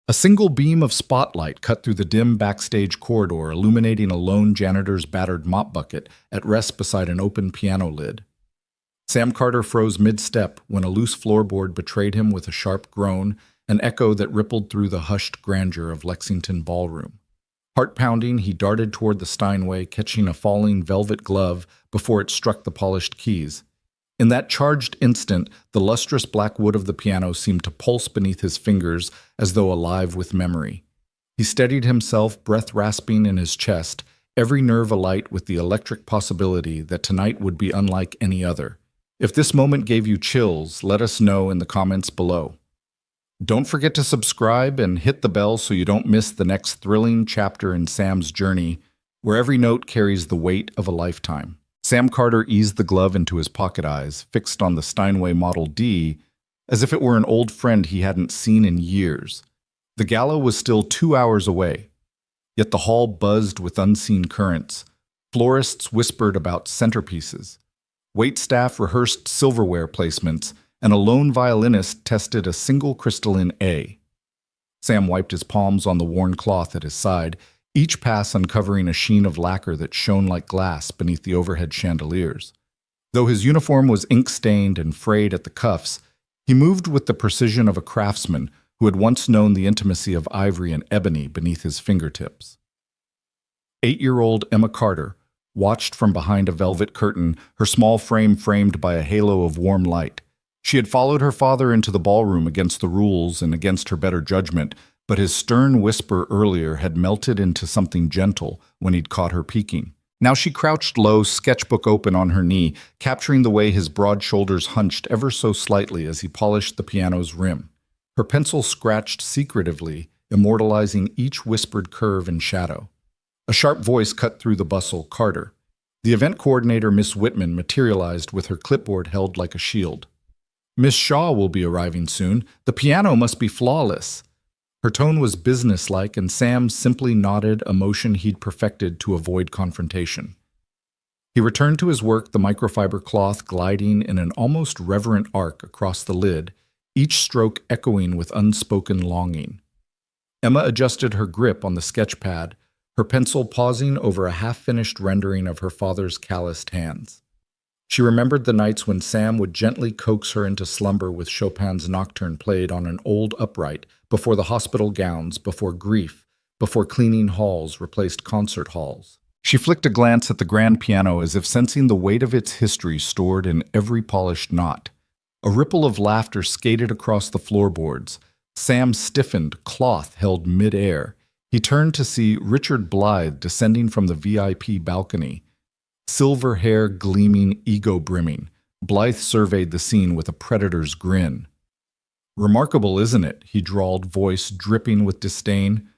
A single beam of spotlight cut through the dim backstage corridor, illuminating a lone janitor's battered mop bucket at rest beside an open piano lid. Sam Carter froze mid-step when a loose floorboard betrayed him with a sharp groan, an echo that rippled through the hushed grandeur of Lexington ballroom. Heart-pounding, he darted toward the Steinway, catching a falling velvet glove before it struck the polished keys. In that charged instant, the lustrous black wood of the piano seemed to pulse beneath his fingers as though alive with memory. He steadied himself, breath rasping in his chest, every nerve alight with the electric possibility that tonight would be unlike any other. If this moment gave you chills, let us know in the comments below. Don't forget to subscribe and hit the bell so you don't miss the next thrilling chapter in Sam's journey, where every note carries the weight of a lifetime. Sam Carter eased the glove into his pocket eyes, fixed on the Steinway Model D, as if it were an old friend he hadn't seen in years. The gala was still 2 hours away, yet the hall buzzed with unseen currents. Florists whispered about centerpieces. Waitstaff rehearsed silverware placements, and a lone violinist tested a single crystalline A. Sam wiped his palms on the worn cloth at his side, each pass uncovering a sheen of lacquer that shone like glass beneath the overhead chandeliers. Though his uniform was ink-stained and frayed at the cuffs, he moved with the precision of a craftsman who had once known the intimacy of ivory and ebony beneath his fingertips. 8-year-old Emma Carter watched from behind a velvet curtain, her small frame framed by a halo of warm light. She had followed her father into the ballroom against the rules and against her better judgment, but his stern whisper earlier had melted into something gentle when he'd caught her peeking. Now she crouched low, sketchbook open on her knee, capturing the way his broad shoulders hunched ever so slightly as he polished the piano's rim. Her pencil scratched secretively, immortalizing each whispered curve and shadow. A sharp voice cut through the bustle. Carter. The event coordinator, Miss Whitman, materialized with her clipboard held like a shield. Miss Shaw will be arriving soon. The piano must be flawless. Her tone was businesslike, and Sam simply nodded, a motion he'd perfected to avoid confrontation. He returned to his work, the microfiber cloth gliding in an almost reverent arc across the lid, each stroke echoing with unspoken longing. Emma adjusted her grip on the sketch pad, her pencil pausing over a half-finished rendering of her father's calloused hands. She remembered the nights when Sam would gently coax her into slumber with Chopin's Nocturne played on an old upright, before the hospital gowns, before grief, before cleaning halls replaced concert halls. She flicked a glance at the grand piano as if sensing the weight of its history stored in every polished knot. A ripple of laughter skated across the floorboards. Sam stiffened, cloth held mid-air. He turned to see Richard Blythe descending from the VIP balcony. Silver hair gleaming, ego brimming. Blythe surveyed the scene with a predator's grin. "Remarkable, isn't it?" he drawled, voice dripping with disdain.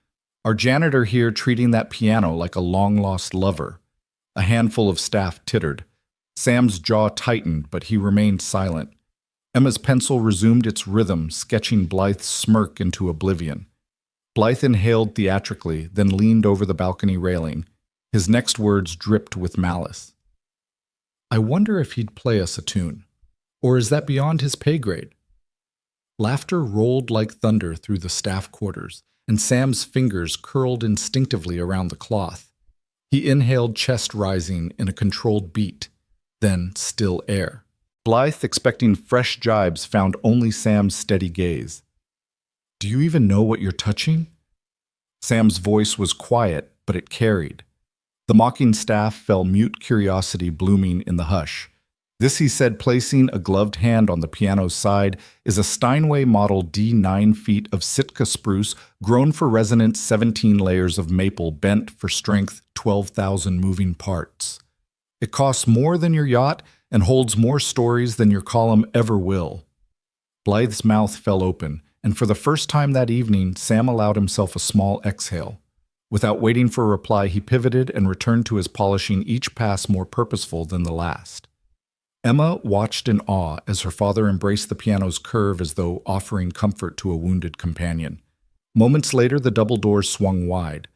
"Our janitor here treating that piano like a long-lost lover." A handful of staff tittered. Sam's jaw tightened, but he remained silent. Emma's pencil resumed its rhythm, sketching Blythe's smirk into oblivion. Blythe inhaled theatrically, then leaned over the balcony railing. His next words dripped with malice. "I wonder if he'd play us a tune. Or is that beyond his pay grade?" Laughter rolled like thunder through the staff quarters, and Sam's fingers curled instinctively around the cloth. He inhaled, chest rising in a controlled beat, then still air. Blythe, expecting fresh jibes, found only Sam's steady gaze. "Do you even know what you're touching?" Sam's voice was quiet, but it carried. The mocking staff fell mute, curiosity blooming in the hush. "This," he said, placing a gloved hand on the piano's side, "is a Steinway Model D 9 feet of Sitka spruce, grown for resonance, 17 layers of maple, bent for strength, 12,000 moving parts. It costs more than your yacht and holds more stories than your column ever will." Blythe's mouth fell open, and for the first time that evening, Sam allowed himself a small exhale. Without waiting for a reply, he pivoted and returned to his polishing, each pass more purposeful than the last. Emma watched in awe as her father embraced the piano's curve as though offering comfort to a wounded companion. Moments later, the double doors swung wide.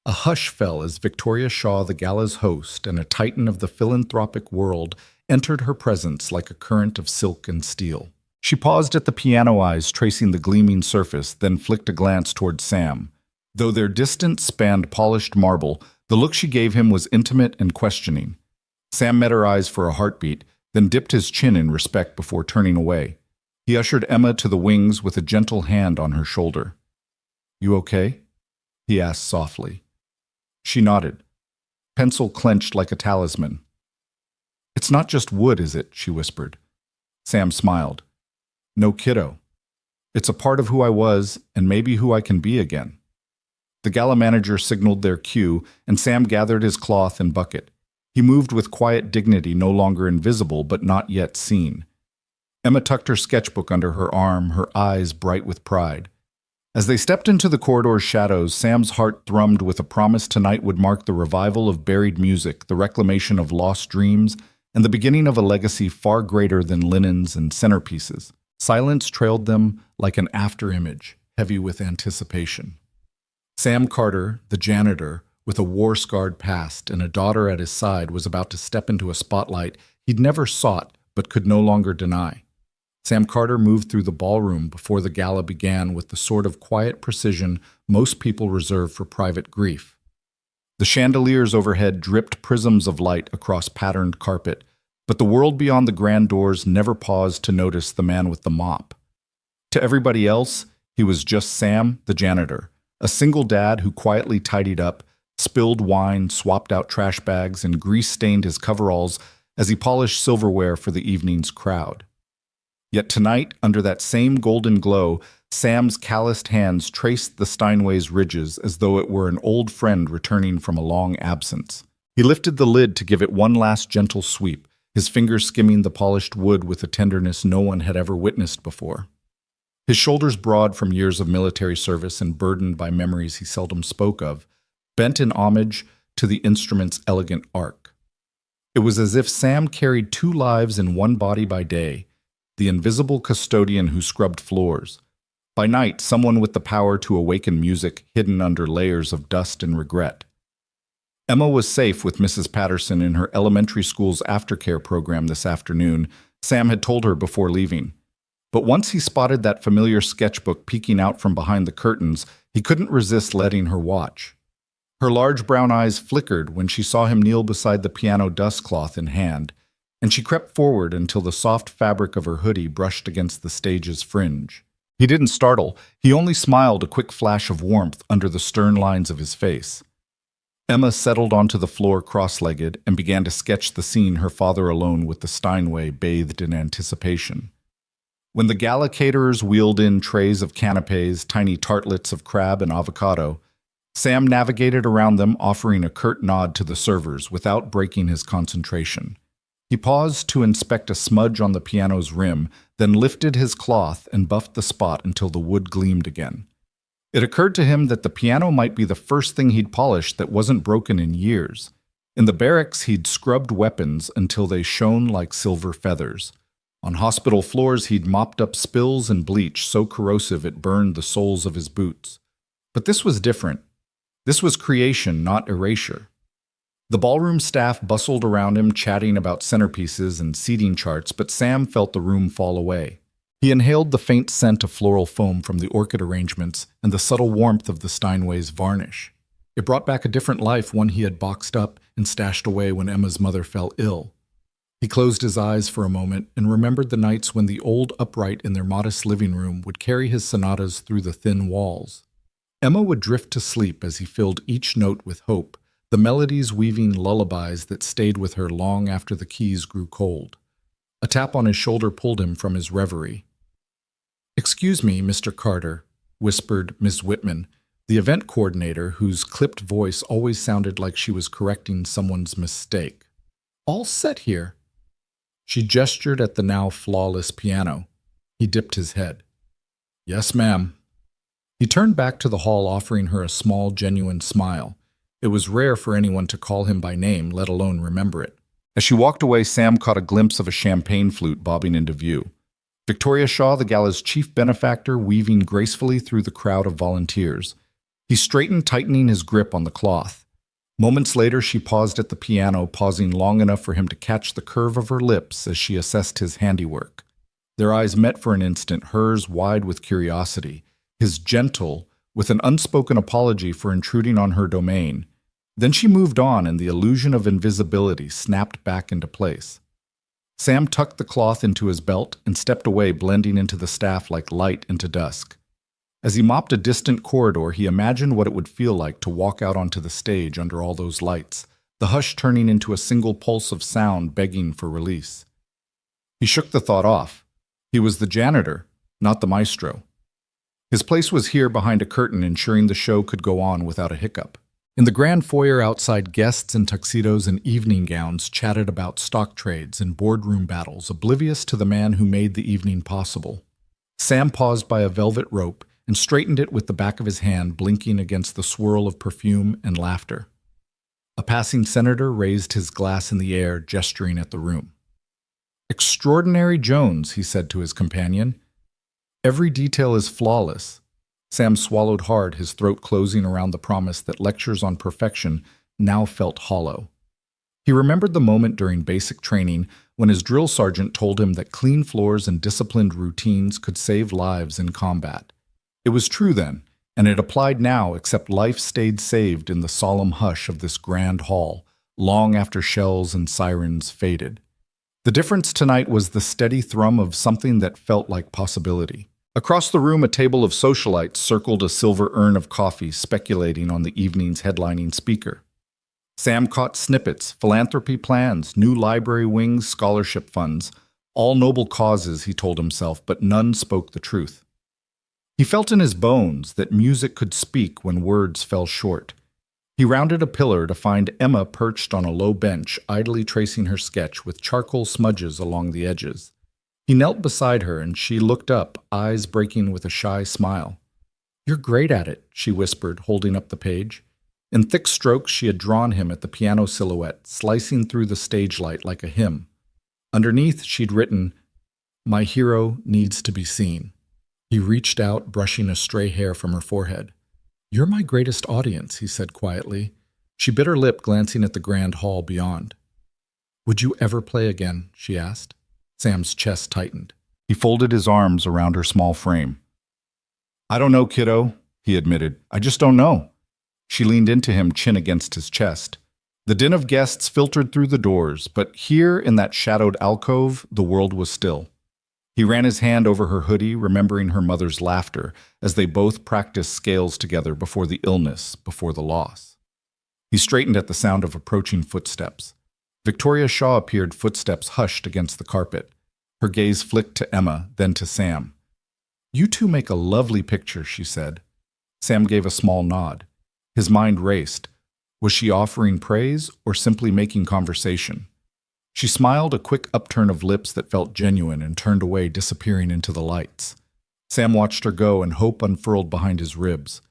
A hush fell as Victoria Shaw, the gala's host and a titan of the philanthropic world, entered her presence like a current of silk and steel. She paused at the piano eyes tracing the gleaming surface, then flicked a glance toward Sam. Though their distance spanned polished marble, the look she gave him was intimate and questioning. Sam met her eyes for a heartbeat, then dipped his chin in respect before turning away. He ushered Emma to the wings with a gentle hand on her shoulder. "You okay?" he asked softly. She nodded, pencil clenched like a talisman. "It's not just wood, is it?" she whispered. Sam smiled. "No, kiddo. It's a part of who I was and maybe who I can be again." The gala manager signaled their cue, and Sam gathered his cloth and bucket. He moved with quiet dignity, no longer invisible but not yet seen. Emma tucked her sketchbook under her arm, her eyes bright with pride. As they stepped into the corridor's shadows, Sam's heart thrummed with a promise tonight would mark the revival of buried music, the reclamation of lost dreams, and the beginning of a legacy far greater than linens and centerpieces. Silence trailed them like an afterimage, heavy with anticipation. Sam Carter, the janitor, with a war-scarred past and a daughter at his side, was about to step into a spotlight he'd never sought but could no longer deny. Sam Carter moved through the ballroom before the gala began with the sort of quiet precision most people reserve for private grief. The chandeliers overhead dripped prisms of light across patterned carpet, but the world beyond the grand doors never paused to notice the man with the mop. To everybody else, he was just Sam, the janitor, a single dad who quietly tidied up, spilled wine, swapped out trash bags, and grease-stained his coveralls as he polished silverware for the evening's crowd. Yet tonight, under that same golden glow, Sam's calloused hands traced the Steinway's ridges as though it were an old friend returning from a long absence. He lifted the lid to give it one last gentle sweep, his fingers skimming the polished wood with a tenderness no one had ever witnessed before. His shoulders broad from years of military service and burdened by memories he seldom spoke of, bent in homage to the instrument's elegant arc. It was as if Sam carried two lives in one body by day, the invisible custodian who scrubbed floors. By night, someone with the power to awaken music hidden under layers of dust and regret. Emma was safe with Mrs. Patterson in her elementary school's aftercare program this afternoon, Sam had told her before leaving. But once he spotted that familiar sketchbook peeking out from behind the curtains, he couldn't resist letting her watch. Her large brown eyes flickered when she saw him kneel beside the piano dustcloth in hand, and she crept forward until the soft fabric of her hoodie brushed against the stage's fringe. He didn't startle, he only smiled, a quick flash of warmth under the stern lines of his face. Emma settled onto the floor cross-legged and began to sketch the scene, her father alone with the Steinway, bathed in anticipation. When the gala caterers wheeled in trays of canapes, tiny tartlets of crab and avocado, Sam navigated around them, offering a curt nod to the servers without breaking his concentration. He paused to inspect a smudge on the piano's rim, then lifted his cloth and buffed the spot until the wood gleamed again. It occurred to him that the piano might be the first thing he'd polished that wasn't broken in years. In the barracks, he'd scrubbed weapons until they shone like silver feathers. On hospital floors, he'd mopped up spills and bleach so corrosive it burned the soles of his boots. But this was different. This was creation, not erasure. The ballroom staff bustled around him, chatting about centerpieces and seating charts, but Sam felt the room fall away. He inhaled the faint scent of floral foam from the orchid arrangements and the subtle warmth of the Steinway's varnish. It brought back a different life, one he had boxed up and stashed away when Emma's mother fell ill. He closed his eyes for a moment and remembered the nights when the old upright in their modest living room would carry his sonatas through the thin walls. Emma would drift to sleep as he filled each note with hope, the melodies weaving lullabies that stayed with her long after the keys grew cold. A tap on his shoulder pulled him from his reverie. "Excuse me, Mr. Carter," whispered Miss Whitman, the event coordinator whose clipped voice always sounded like she was correcting someone's mistake. "All set here." She gestured at the now flawless piano. He dipped his head. "Yes, ma'am." He turned back to the hall, offering her a small, genuine smile. It was rare for anyone to call him by name, let alone remember it. As she walked away, Sam caught a glimpse of a champagne flute bobbing into view. Victoria Shaw, the gala's chief benefactor, weaving gracefully through the crowd of volunteers. He straightened, tightening his grip on the cloth. Moments later, she paused at the piano, pausing long enough for him to catch the curve of her lips as she assessed his handiwork. Their eyes met for an instant, hers wide with curiosity, his gentle, with an unspoken apology for intruding on her domain. Then she moved on, and the illusion of invisibility snapped back into place. Sam tucked the cloth into his belt and stepped away, blending into the staff like light into dusk. As he mopped a distant corridor, he imagined what it would feel like to walk out onto the stage under all those lights, the hush turning into a single pulse of sound begging for release. He shook the thought off. He was the janitor, not the maestro. His place was here behind a curtain, ensuring the show could go on without a hiccup. In the grand foyer outside, guests in tuxedos and evening gowns chatted about stock trades and boardroom battles, oblivious to the man who made the evening possible. Sam paused by a velvet rope and straightened it with the back of his hand, blinking against the swirl of perfume and laughter. A passing senator raised his glass in the air, gesturing at the room. "Extraordinary Jones," he said to his companion. "Every detail is flawless." Sam swallowed hard, his throat closing around the promise that lectures on perfection now felt hollow. He remembered the moment during basic training when his drill sergeant told him that clean floors and disciplined routines could save lives in combat. It was true then, and it applied now, except life stayed saved in the solemn hush of this grand hall, long after shells and sirens faded. The difference tonight was the steady thrum of something that felt like possibility. Across the room, a table of socialites circled a silver urn of coffee, speculating on the evening's headlining speaker. Sam caught snippets, philanthropy plans, new library wings, scholarship funds, all noble causes, he told himself, but none spoke the truth. He felt in his bones that music could speak when words fell short. He rounded a pillar to find Emma perched on a low bench, idly tracing her sketch with charcoal smudges along the edges. He knelt beside her, and she looked up, eyes breaking with a shy smile. "You're great at it," she whispered, holding up the page. In thick strokes, she had drawn him at the piano silhouette, slicing through the stage light like a hymn. Underneath, she'd written, "My hero needs to be seen." He reached out, brushing a stray hair from her forehead. "You're my greatest audience," he said quietly. She bit her lip, glancing at the grand hall beyond. "Would you ever play again?" she asked. Sam's chest tightened. He folded his arms around her small frame. "I don't know, kiddo," he admitted. "I just don't know." She leaned into him, chin against his chest. The din of guests filtered through the doors, but here in that shadowed alcove, the world was still. He ran his hand over her hoodie, remembering her mother's laughter, as they both practiced scales together before the illness, before the loss. He straightened at the sound of approaching footsteps. Victoria Shaw appeared, footsteps hushed against the carpet. Her gaze flicked to Emma, then to Sam. "You two make a lovely picture," she said. Sam gave a small nod. His mind raced. Was she offering praise or simply making conversation? She smiled, a quick upturn of lips that felt genuine, and turned away, disappearing into the lights. Sam watched her go, and hope unfurled behind his ribs.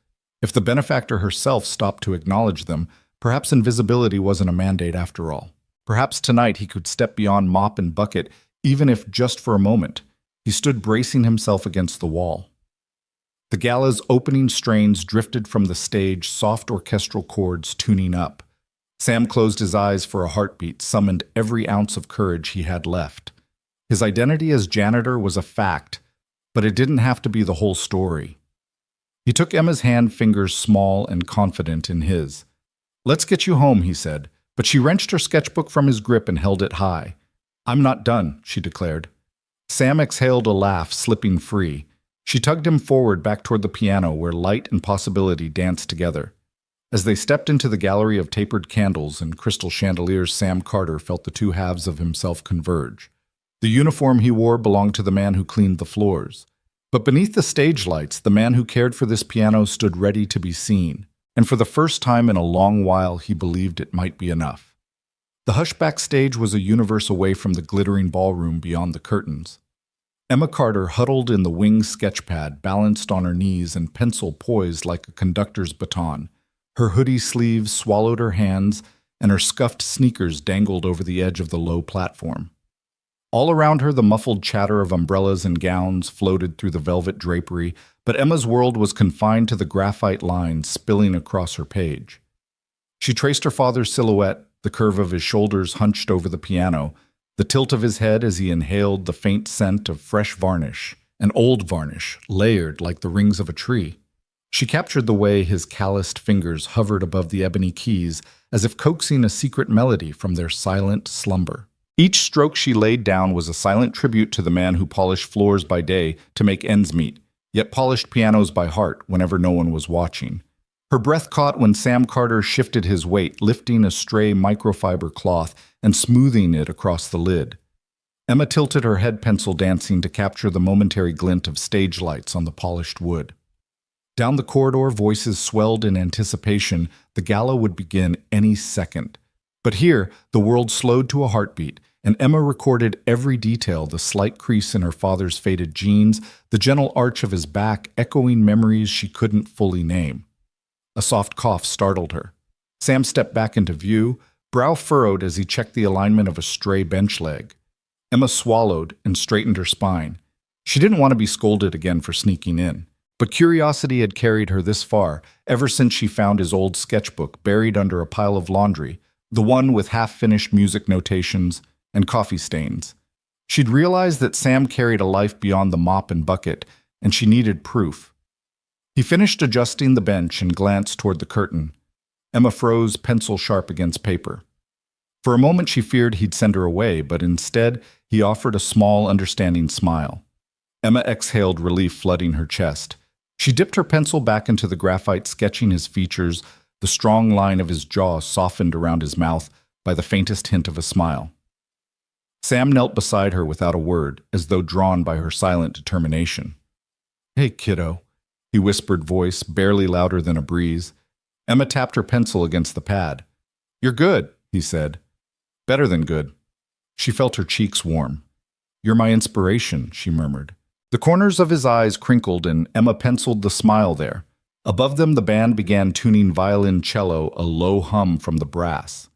If the benefactor herself stopped to acknowledge them, perhaps invisibility wasn't a mandate after all. Perhaps tonight he could step beyond mop and bucket, even if just for a moment. He stood bracing himself against the wall. The gala's opening strains drifted from the stage, soft orchestral chords tuning up. Sam closed his eyes for a heartbeat, summoned every ounce of courage he had left. His identity as janitor was a fact, but it didn't have to be the whole story. He took Emma's hand, fingers small and confident in his. "Let's get you home," he said, but she wrenched her sketchbook from his grip and held it high. "I'm not done," she declared. Sam exhaled a laugh, slipping free. She tugged him forward back toward the piano, where light and possibility danced together. As they stepped into the gallery of tapered candles and crystal chandeliers, Sam Carter felt the two halves of himself converge. The uniform he wore belonged to the man who cleaned the floors. But beneath the stage lights, the man who cared for this piano stood ready to be seen. And for the first time in a long while, he believed it might be enough. The hush backstage was a universe away from the glittering ballroom beyond the curtains. Emma Carter huddled in the wing sketchpad, balanced on her knees and pencil poised like a conductor's baton. Her hoodie sleeves swallowed her hands, and her scuffed sneakers dangled over the edge of the low platform. All around her, the muffled chatter of umbrellas and gowns floated through the velvet drapery, but Emma's world was confined to the graphite lines spilling across her page. She traced her father's silhouette, the curve of his shoulders hunched over the piano, the tilt of his head as he inhaled the faint scent of fresh varnish, an old varnish, layered like the rings of a tree. She captured the way his calloused fingers hovered above the ebony keys, as if coaxing a secret melody from their silent slumber. Each stroke she laid down was a silent tribute to the man who polished floors by day to make ends meet, yet polished pianos by heart whenever no one was watching. Her breath caught when Sam Carter shifted his weight, lifting a stray microfiber cloth and smoothing it across the lid. Emma tilted her head pencil dancing to capture the momentary glint of stage lights on the polished wood. Down the corridor, voices swelled in anticipation. The gala would begin any second. But here, the world slowed to a heartbeat, and Emma recorded every detail, the slight crease in her father's faded jeans, the gentle arch of his back, echoing memories she couldn't fully name. A soft cough startled her. Sam stepped back into view, brow furrowed as he checked the alignment of a stray bench leg. Emma swallowed and straightened her spine. She didn't want to be scolded again for sneaking in. But curiosity had carried her this far, ever since she found his old sketchbook buried under a pile of laundry, the one with half-finished music notations and coffee stains. She'd realized that Sam carried a life beyond the mop and bucket, and she needed proof. He finished adjusting the bench and glanced toward the curtain. Emma froze, pencil sharp against paper. For a moment she feared he'd send her away, but instead he offered a small, understanding smile. Emma exhaled, relief flooding her chest. She dipped her pencil back into the graphite, sketching his features, the strong line of his jaw softened around his mouth by the faintest hint of a smile. Sam knelt beside her without a word, as though drawn by her silent determination. "Hey, kiddo," he whispered, voice barely louder than a breeze. Emma tapped her pencil against the pad. "You're good," he said. "Better than good." She felt her cheeks warm. "You're my inspiration," she murmured. The corners of his eyes crinkled and Emma penciled the smile there. Above them the band began tuning violin-cello, a low hum from the brass.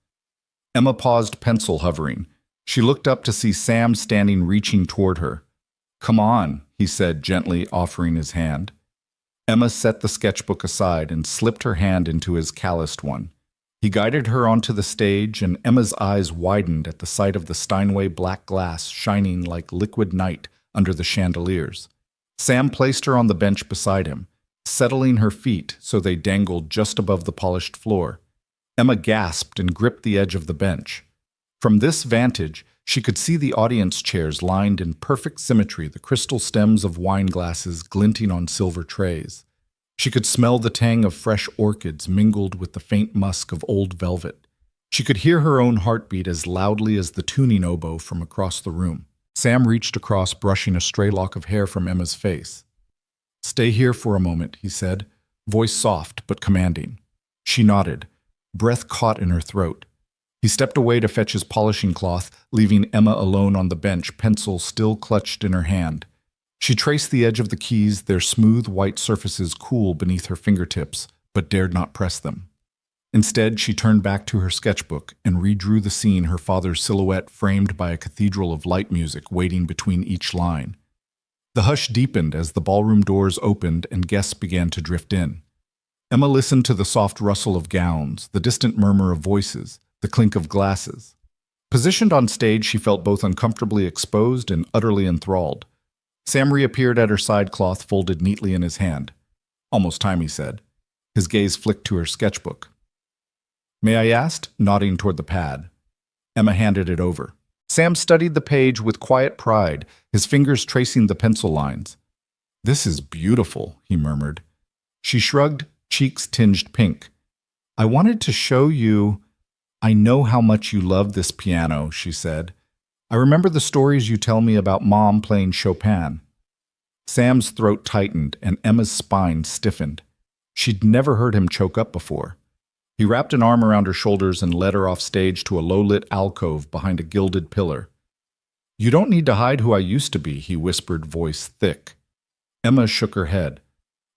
Emma paused, pencil hovering. She looked up to see Sam standing, reaching toward her. "Come on," he said, gently offering his hand. Emma set the sketchbook aside and slipped her hand into his calloused one. He guided her onto the stage, and Emma's eyes widened at the sight of the Steinway black glass shining like liquid night under the chandeliers. Sam placed her on the bench beside him, settling her feet so they dangled just above the polished floor. Emma gasped and gripped the edge of the bench. From this vantage, she could see the audience chairs lined in perfect symmetry, the crystal stems of wine glasses glinting on silver trays. She could smell the tang of fresh orchids mingled with the faint musk of old velvet. She could hear her own heartbeat as loudly as the tuning oboe from across the room. Sam reached across, brushing a stray lock of hair from Emma's face. "Stay here for a moment," he said, voice soft but commanding. She nodded, breath caught in her throat. He stepped away to fetch his polishing cloth, leaving Emma alone on the bench, pencil still clutched in her hand. She traced the edge of the keys, their smooth white surfaces cool beneath her fingertips, but dared not press them. Instead, she turned back to her sketchbook and redrew the scene, her father's silhouette framed by a cathedral of light music waiting between each line. The hush deepened as the ballroom doors opened and guests began to drift in. Emma listened to the soft rustle of gowns, the distant murmur of voices, the clink of glasses. Positioned on stage, she felt both uncomfortably exposed and utterly enthralled. Sam reappeared at her side, cloth folded neatly in his hand. "Almost time," he said. His gaze flicked to her sketchbook. "May I ask?" nodding toward the pad. Emma handed it over. Sam studied the page with quiet pride, his fingers tracing the pencil lines. "This is beautiful," he murmured. She shrugged, cheeks tinged pink. "I wanted to show you. I know how much you love this piano," she said. "I remember the stories you tell me about Mom playing Chopin." Sam's throat tightened and Emma's spine stiffened. She'd never heard him choke up before. He wrapped an arm around her shoulders and led her off stage to a low-lit alcove behind a gilded pillar. "You don't need to hide who I used to be," he whispered, voice thick. Emma shook her head.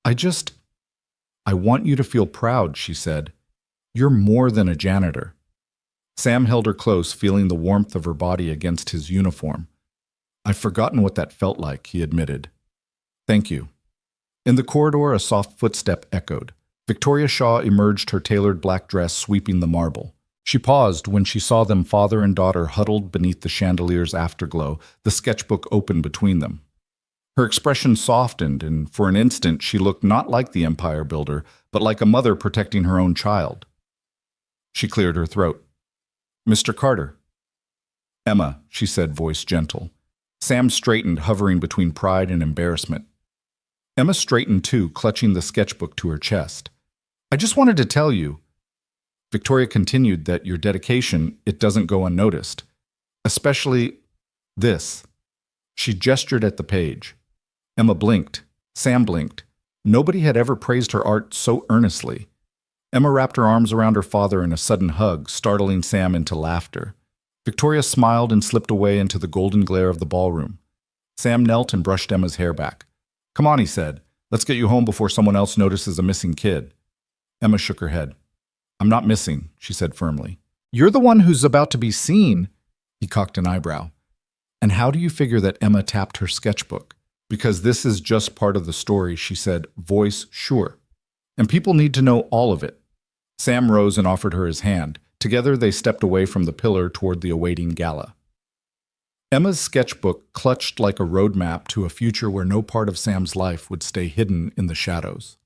I want you to feel proud," she said. "You're more than a janitor." Sam held her close, feeling the warmth of her body against his uniform. "I've forgotten what that felt like," he admitted. "Thank you." In the corridor, a soft footstep echoed. Victoria Shaw emerged, her tailored black dress sweeping the marble. She paused when she saw them, father and daughter, huddled beneath the chandelier's afterglow, the sketchbook open between them. Her expression softened, and for an instant she looked not like the empire builder, but like a mother protecting her own child. She cleared her throat. "Mr. Carter." "Emma," she said, voice gentle. Sam straightened, hovering between pride and embarrassment. Emma straightened too, clutching the sketchbook to her chest. "I just wanted to tell you," Victoria continued, "that your dedication, it doesn't go unnoticed. Especially this." She gestured at the page. Emma blinked. Sam blinked. Nobody had ever praised her art so earnestly. Emma wrapped her arms around her father in a sudden hug, startling Sam into laughter. Victoria smiled and slipped away into the golden glare of the ballroom. Sam knelt and brushed Emma's hair back. "Come on," he said. "Let's get you home before someone else notices a missing kid." Emma shook her head. "I'm not missing," she said firmly. "You're the one who's about to be seen." He cocked an eyebrow. "And how do you figure that Emma tapped her sketchbook?" "Because this is just part of the story," she said, voice sure. "And people need to know all of it." Sam rose and offered her his hand. Together they stepped away from the pillar toward the awaiting gala. Emma's sketchbook clutched like a roadmap to a future where no part of Sam's life would stay hidden in the shadows.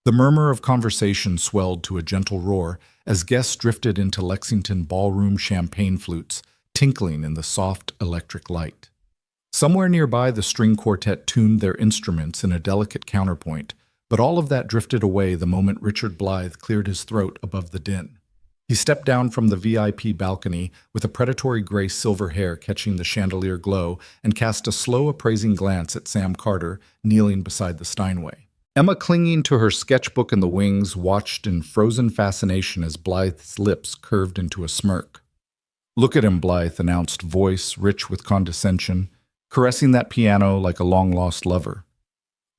The murmur of conversation swelled to a gentle roar as guests drifted into Lexington ballroom champagne flutes, tinkling in the soft electric light. Somewhere nearby, the string quartet tuned their instruments in a delicate counterpoint, but all of that drifted away the moment Richard Blythe cleared his throat above the din. He stepped down from the VIP balcony with a predatory gray silver hair catching the chandelier glow and cast a slow appraising glance at Sam Carter, kneeling beside the Steinway. Emma, clinging to her sketchbook in the wings, watched in frozen fascination as Blythe's lips curved into a smirk. "Look at him," Blythe announced, voice rich with condescension, caressing that piano like a long-lost lover.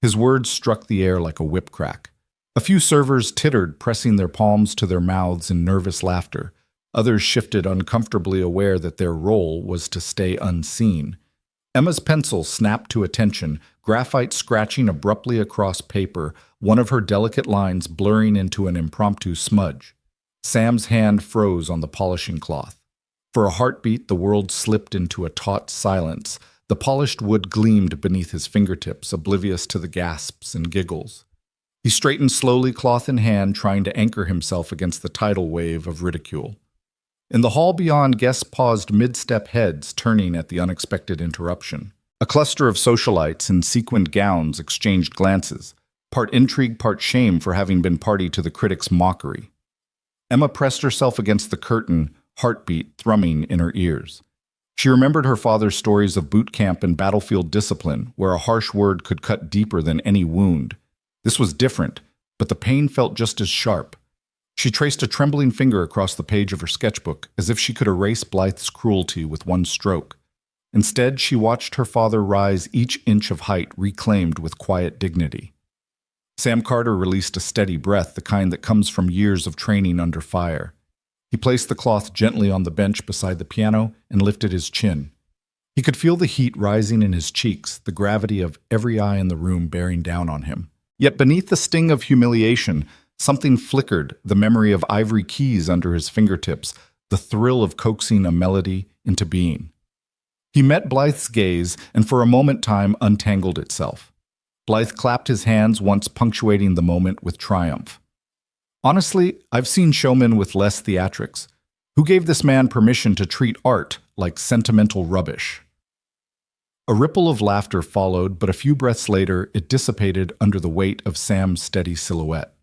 His words struck the air like a whip crack. A few servers tittered, pressing their palms to their mouths in nervous laughter. Others shifted, uncomfortably aware that their role was to stay unseen. Emma's pencil snapped to attention, graphite scratching abruptly across paper, one of her delicate lines blurring into an impromptu smudge. Sam's hand froze on the polishing cloth. For a heartbeat, the world slipped into a taut silence. The polished wood gleamed beneath his fingertips, oblivious to the gasps and giggles. He straightened slowly, cloth in hand, trying to anchor himself against the tidal wave of ridicule. In the hall beyond, guests paused mid-step, heads turning at the unexpected interruption. A cluster of socialites in sequined gowns exchanged glances, part intrigue, part shame for having been party to the critic's mockery. Emma pressed herself against the curtain, heartbeat thrumming in her ears. She remembered her father's stories of boot camp and battlefield discipline, where a harsh word could cut deeper than any wound. This was different, but the pain felt just as sharp. She traced a trembling finger across the page of her sketchbook, as if she could erase Blythe's cruelty with one stroke. Instead, she watched her father rise, each inch of height reclaimed with quiet dignity. Sam Carter released a steady breath, the kind that comes from years of training under fire. He placed the cloth gently on the bench beside the piano and lifted his chin. He could feel the heat rising in his cheeks, the gravity of every eye in the room bearing down on him. Yet beneath the sting of humiliation, something flickered, the memory of ivory keys under his fingertips, the thrill of coaxing a melody into being. He met Blythe's gaze, and for a moment time untangled itself. Blythe clapped his hands, once punctuating the moment with triumph. "Honestly, I've seen showmen with less theatrics. Who gave this man permission to treat art like sentimental rubbish?" A ripple of laughter followed, but a few breaths later, it dissipated under the weight of Sam's steady silhouette.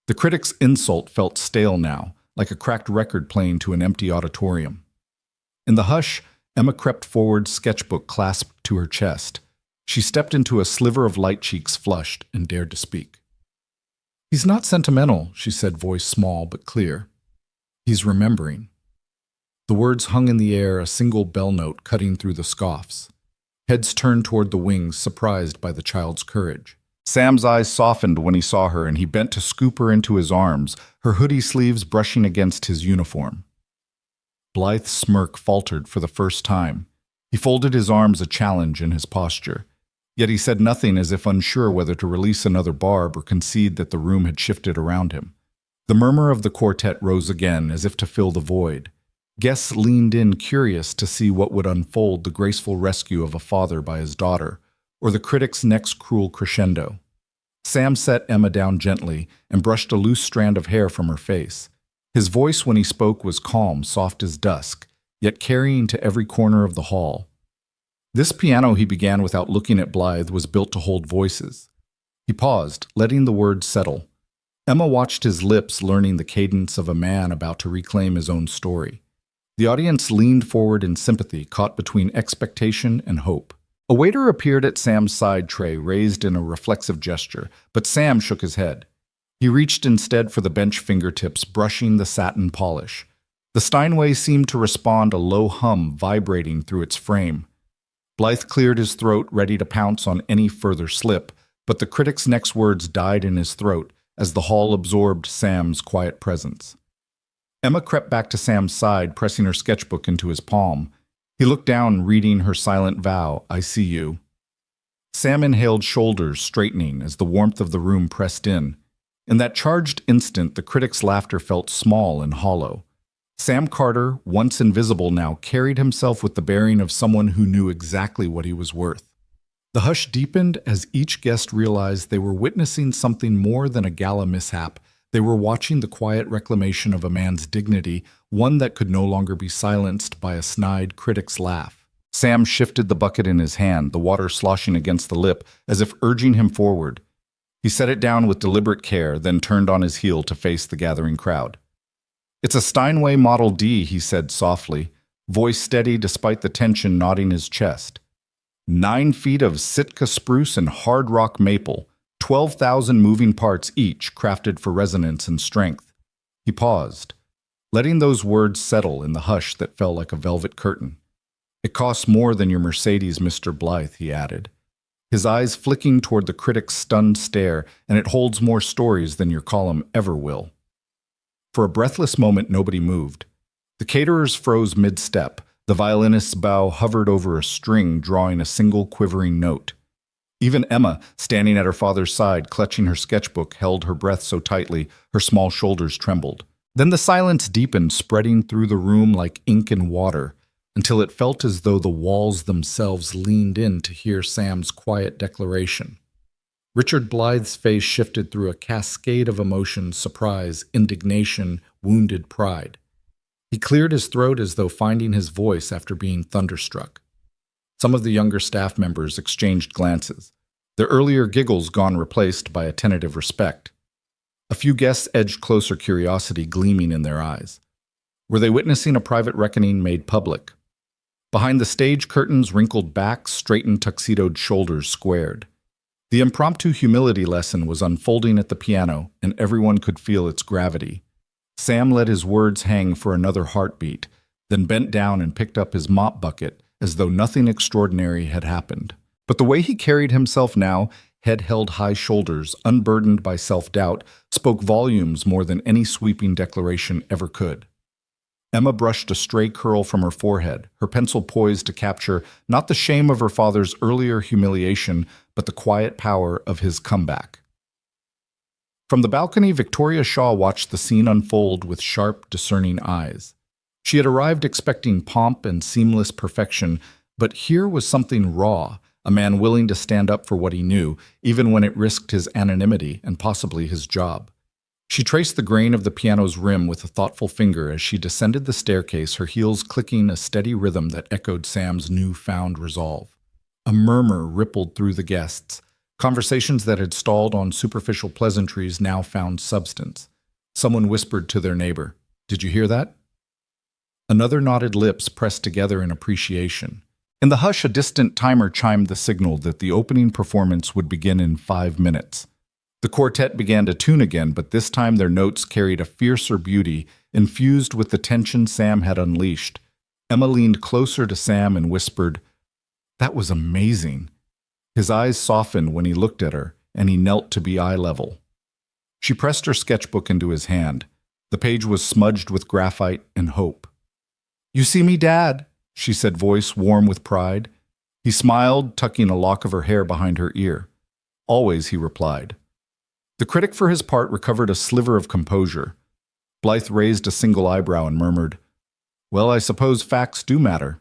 The critic's insult felt stale now, like a cracked record playing to an empty auditorium. In the hush, Emma crept forward, sketchbook clasped to her chest. She stepped into a sliver of light, cheeks flushed, and dared to speak. "He's not sentimental," she said, voice small but clear. "He's remembering." The words hung in the air, a single bell note cutting through the scoffs. Heads turned toward the wings, surprised by the child's courage. Sam's eyes softened when he saw her, and he bent to scoop her into his arms, her hoodie sleeves brushing against his uniform. Blythe's smirk faltered for the first time. He folded his arms, a challenge in his posture. Yet he said nothing, as if unsure whether to release another barb or concede that the room had shifted around him. The murmur of the quartet rose again, as if to fill the void. Guests leaned in curious to see what would unfold: the graceful rescue of a father by his daughter, or the critic's next cruel crescendo. Sam set Emma down gently and brushed a loose strand of hair from her face. His voice when he spoke was calm, soft as dusk, yet carrying to every corner of the hall. This piano, he began without looking at Blythe, was built to hold voices. He paused, letting the words settle. Emma watched his lips, learning the cadence of a man about to reclaim his own story. The audience leaned forward in sympathy, caught between expectation and hope. A waiter appeared at Sam's side tray, raised in a reflexive gesture, but Sam shook his head. He reached instead for the bench fingertips, brushing the satin polish. The Steinway seemed to respond, a low hum vibrating through its frame. Blythe cleared his throat, ready to pounce on any further slip, but the critic's next words died in his throat as the hall absorbed Sam's quiet presence. Emma crept back to Sam's side, pressing her sketchbook into his palm. He looked down, reading her silent vow, "I see you." Sam inhaled, shoulders straightening as the warmth of the room pressed in. In that charged instant, the critic's laughter felt small and hollow. Sam Carter, once invisible now, carried himself with the bearing of someone who knew exactly what he was worth. The hush deepened as each guest realized they were witnessing something more than a gala mishap. They were watching the quiet reclamation of a man's dignity, one that could no longer be silenced by a snide critic's laugh. Sam shifted the bucket in his hand, the water sloshing against the lip, as if urging him forward. He set it down with deliberate care, then turned on his heel to face the gathering crowd. "It's a Steinway Model D," he said softly, voice steady despite the tension knotting his chest. 9 feet of Sitka spruce and hard rock maple, 12,000 moving parts each, crafted for resonance and strength. He paused, letting those words settle in the hush that fell like a velvet curtain. "It costs more than your Mercedes, Mr. Blythe," he added, his eyes flicking toward the critic's stunned stare, "and it holds more stories than your column ever will." For a breathless moment, nobody moved. The caterers froze mid-step. The violinist's bow hovered over a string, drawing a single quivering note. Even Emma, standing at her father's side, clutching her sketchbook, held her breath so tightly her small shoulders trembled. Then the silence deepened, spreading through the room like ink and water, until it felt as though the walls themselves leaned in to hear Sam's quiet declaration. Richard Blythe's face shifted through a cascade of emotions: surprise, indignation, wounded pride. He cleared his throat as though finding his voice after being thunderstruck. Some of the younger staff members exchanged glances, their earlier giggles gone, replaced by a tentative respect. A few guests edged closer, curiosity gleaming in their eyes. Were they witnessing a private reckoning made public? Behind the stage curtains, wrinkled backs, straightened tuxedoed shoulders squared. The impromptu humility lesson was unfolding at the piano, and everyone could feel its gravity. Sam let his words hang for another heartbeat, then bent down and picked up his mop bucket as though nothing extraordinary had happened. But the way he carried himself now, head held high, shoulders unburdened by self-doubt, spoke volumes more than any sweeping declaration ever could. Emma brushed a stray curl from her forehead, her pencil poised to capture not the shame of her father's earlier humiliation, but the quiet power of his comeback. From the balcony, Victoria Shaw watched the scene unfold with sharp, discerning eyes. She had arrived expecting pomp and seamless perfection, but here was something raw, a man willing to stand up for what he knew, even when it risked his anonymity and possibly his job. She traced the grain of the piano's rim with a thoughtful finger as she descended the staircase, her heels clicking a steady rhythm that echoed Sam's newfound resolve. A murmur rippled through the guests. Conversations that had stalled on superficial pleasantries now found substance. Someone whispered to their neighbor, "Did you hear that?" Another knotted lips pressed together in appreciation. In the hush, a distant timer chimed the signal that the opening performance would begin in 5 minutes. The quartet began to tune again, but this time their notes carried a fiercer beauty, infused with the tension Sam had unleashed. Emma leaned closer to Sam and whispered, "That was amazing." His eyes softened when he looked at her, and he knelt to be eye level. She pressed her sketchbook into his hand. The page was smudged with graphite and hope. "You see me, Dad?" she said, voice warm with pride. He smiled, tucking a lock of her hair behind her ear. "Always," he replied. The critic, for his part, recovered a sliver of composure. Blythe raised a single eyebrow and murmured, "Well, I suppose facts do matter."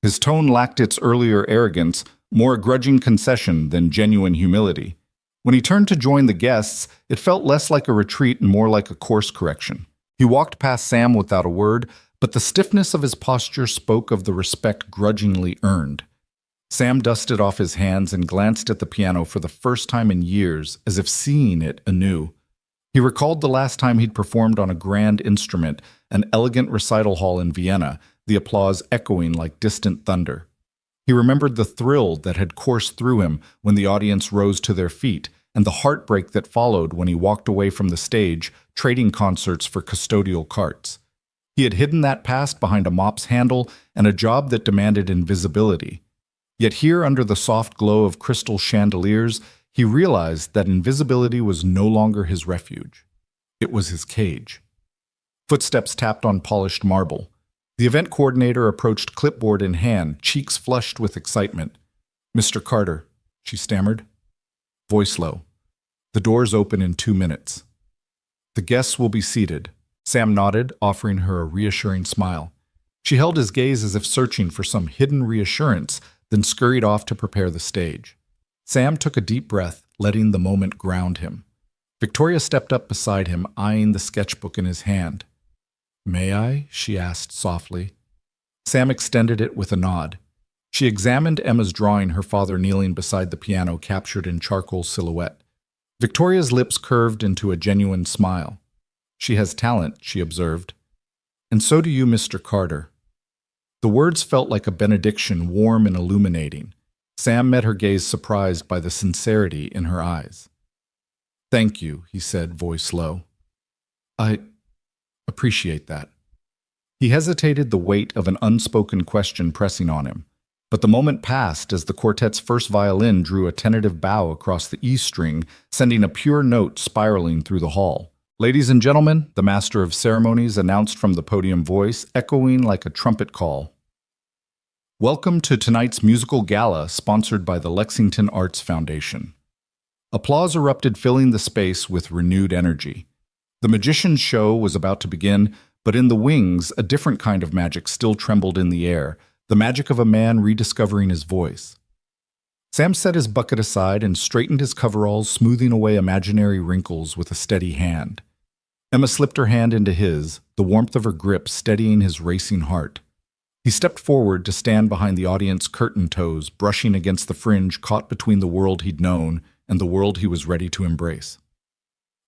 His tone lacked its earlier arrogance, more a grudging concession than genuine humility. When he turned to join the guests, it felt less like a retreat and more like a course correction. He walked past Sam without a word, but the stiffness of his posture spoke of the respect grudgingly earned. Sam dusted off his hands and glanced at the piano for the first time in years, as if seeing it anew. He recalled the last time he'd performed on a grand instrument, an elegant recital hall in Vienna, the applause echoing like distant thunder. He remembered the thrill that had coursed through him when the audience rose to their feet, and the heartbreak that followed when he walked away from the stage, trading concerts for custodial carts. He had hidden that past behind a mop's handle and a job that demanded invisibility. Yet here, under the soft glow of crystal chandeliers, he realized that invisibility was no longer his refuge. It was his cage. Footsteps tapped on polished marble. The event coordinator approached, clipboard in hand, cheeks flushed with excitement. "Mr. Carter," she stammered. Voice low. "The doors open in 2 minutes." "The guests will be seated." Sam nodded, offering her a reassuring smile. She held his gaze as if searching for some hidden reassurance, then scurried off to prepare the stage. Sam took a deep breath, letting the moment ground him. Victoria stepped up beside him, eyeing the sketchbook in his hand. "May I?" she asked softly. Sam extended it with a nod. She examined Emma's drawing, her father kneeling beside the piano, captured in charcoal silhouette. Victoria's lips curved into a genuine smile. "She has talent," she observed. "And so do you, Mr. Carter." The words felt like a benediction, warm and illuminating. Sam met her gaze, surprised by the sincerity in her eyes. "Thank you," he said, voice low. "I appreciate that." He hesitated, the weight of an unspoken question pressing on him. But the moment passed as the quartet's first violin drew a tentative bow across the E string, sending a pure note spiraling through the hall. "Ladies and gentlemen," the master of ceremonies announced from the podium, voice echoing like a trumpet call. "Welcome to tonight's musical gala, sponsored by the Lexington Arts Foundation." Applause erupted, filling the space with renewed energy. The magician's show was about to begin, but in the wings, a different kind of magic still trembled in the air, the magic of a man rediscovering his voice. Sam set his bucket aside and straightened his coveralls, smoothing away imaginary wrinkles with a steady hand. Emma slipped her hand into his, the warmth of her grip steadying his racing heart. He stepped forward to stand behind the audience curtain toes, brushing against the fringe caught between the world he'd known and the world he was ready to embrace.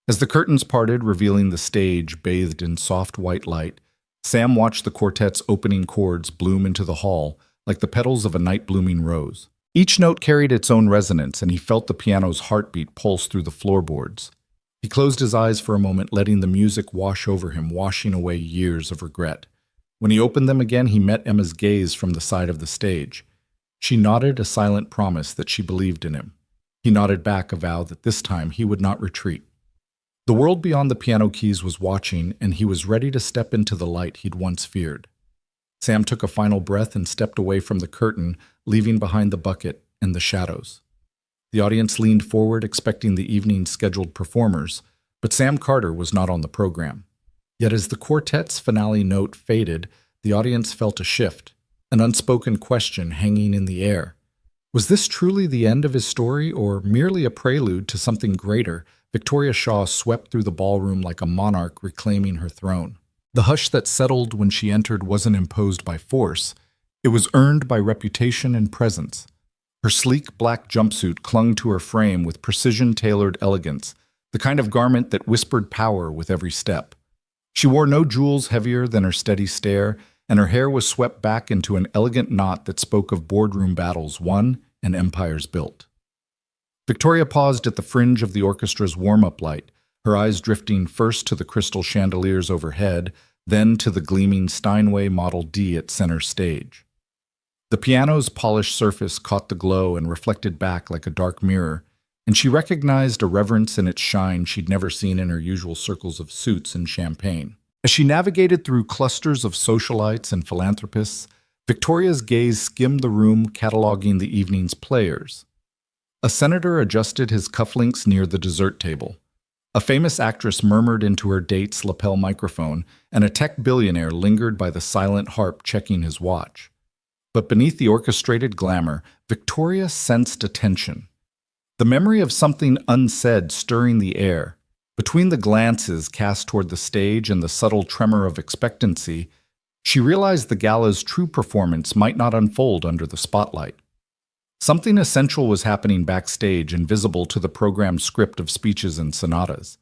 As the curtains parted, revealing the stage bathed in soft white light, Sam watched the quartet's opening chords bloom into the hall like the petals of a night-blooming rose. Each note carried its own resonance, and he felt the piano's heartbeat pulse through the floorboards. He closed his eyes for a moment, letting the music wash over him, washing away years of regret. When he opened them again, he met Emma's gaze from the side of the stage. She nodded a silent promise that she believed in him. He nodded back a vow that this time he would not retreat. The world beyond the piano keys was watching, and he was ready to step into the light he'd once feared. Sam took a final breath and stepped away from the curtain, leaving behind the bucket and the shadows. The audience leaned forward, expecting the evening's scheduled performers, but Sam Carter was not on the program. Yet as the quartet's finale note faded, the audience felt a shift, an unspoken question hanging in the air. Was this truly the end of his story, or merely a prelude to something greater? Victoria Shaw swept through the ballroom like a monarch reclaiming her throne. The hush that settled when she entered wasn't imposed by force. It was earned by reputation and presence. Her sleek black jumpsuit clung to her frame with precision-tailored elegance, the kind of garment that whispered power with every step. She wore no jewels heavier than her steady stare, and her hair was swept back into an elegant knot that spoke of boardroom battles won and empires built. Victoria paused at the fringe of the orchestra's warm-up light, her eyes drifting first to the crystal chandeliers overhead, then to the gleaming Steinway Model D at center stage. The piano's polished surface caught the glow and reflected back like a dark mirror, and she recognized a reverence in its shine she'd never seen in her usual circles of suits and champagne. As she navigated through clusters of socialites and philanthropists, Victoria's gaze skimmed the room, cataloging the evening's players. A senator adjusted his cufflinks near the dessert table. A famous actress murmured into her date's lapel microphone, and a tech billionaire lingered by the silent harp checking his watch. But beneath the orchestrated glamour, Victoria sensed a tension. The memory of something unsaid stirring the air. Between the glances cast toward the stage and the subtle tremor of expectancy, she realized the gala's true performance might not unfold under the spotlight. Something essential was happening backstage, invisible to the program's script of speeches and sonatas.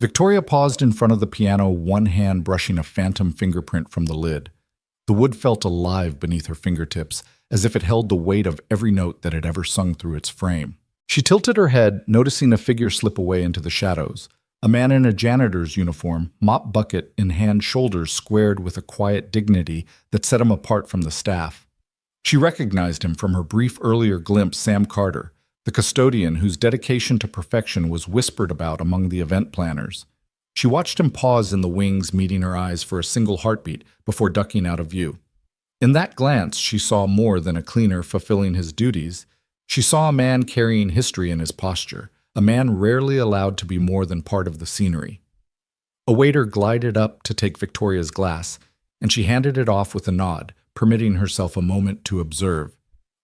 Victoria paused in front of the piano, one hand brushing a phantom fingerprint from the lid. The wood felt alive beneath her fingertips, as if it held the weight of every note that had ever sung through its frame. She tilted her head, noticing a figure slip away into the shadows. A man in a janitor's uniform, mop bucket in hand, shoulders squared with a quiet dignity that set him apart from the staff. She recognized him from her brief earlier glimpse, Sam Carter, the custodian whose dedication to perfection was whispered about among the event planners. She watched him pause in the wings, meeting her eyes for a single heartbeat before ducking out of view. In that glance, she saw more than a cleaner fulfilling his duties. She saw a man carrying history in his posture, a man rarely allowed to be more than part of the scenery. A waiter glided up to take Victoria's glass, and she handed it off with a nod, permitting herself a moment to observe.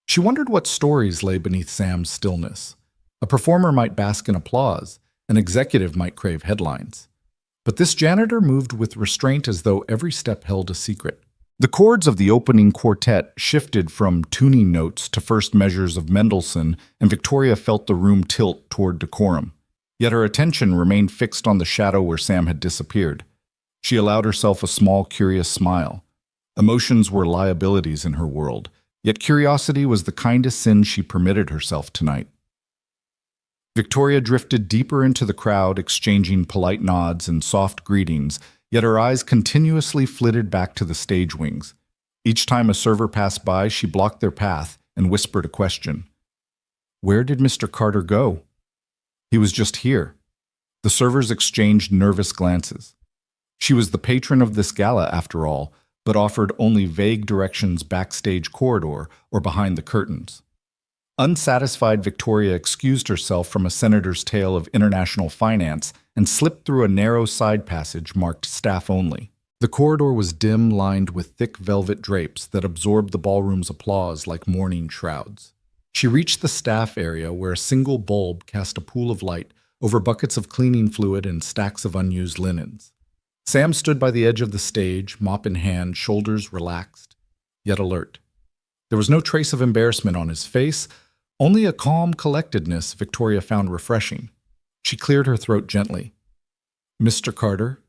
She wondered what stories lay beneath Sam's stillness. A performer might bask in applause, an executive might crave headlines. But this janitor moved with restraint, as though every step held a secret. The chords of the opening quartet shifted from tuning notes to first measures of Mendelssohn, and Victoria felt the room tilt toward decorum. Yet her attention remained fixed on the shadow where Sam had disappeared. She allowed herself a small, curious smile. Emotions were liabilities in her world, yet curiosity was the kindest sin she permitted herself tonight. Victoria drifted deeper into the crowd, exchanging polite nods and soft greetings, yet her eyes continuously flitted back to the stage wings. Each time a server passed by, she blocked their path and whispered a question. Where did Mr. Carter go? He was just here. The servers exchanged nervous glances. She was the patron of this gala, after all, but offered only vague directions backstage corridor or behind the curtains. Unsatisfied, Victoria excused herself from a senator's tale of international finance and slipped through a narrow side passage marked staff only. The corridor was dim, lined with thick velvet drapes that absorbed the ballroom's applause like mourning shrouds. She reached the staff area, where a single bulb cast a pool of light over buckets of cleaning fluid and stacks of unused linens. Sam stood by the edge of the stage, mop in hand, shoulders relaxed, yet alert. There was no trace of embarrassment on his face, only a calm collectedness Victoria found refreshing. She cleared her throat gently. Mr. Carter?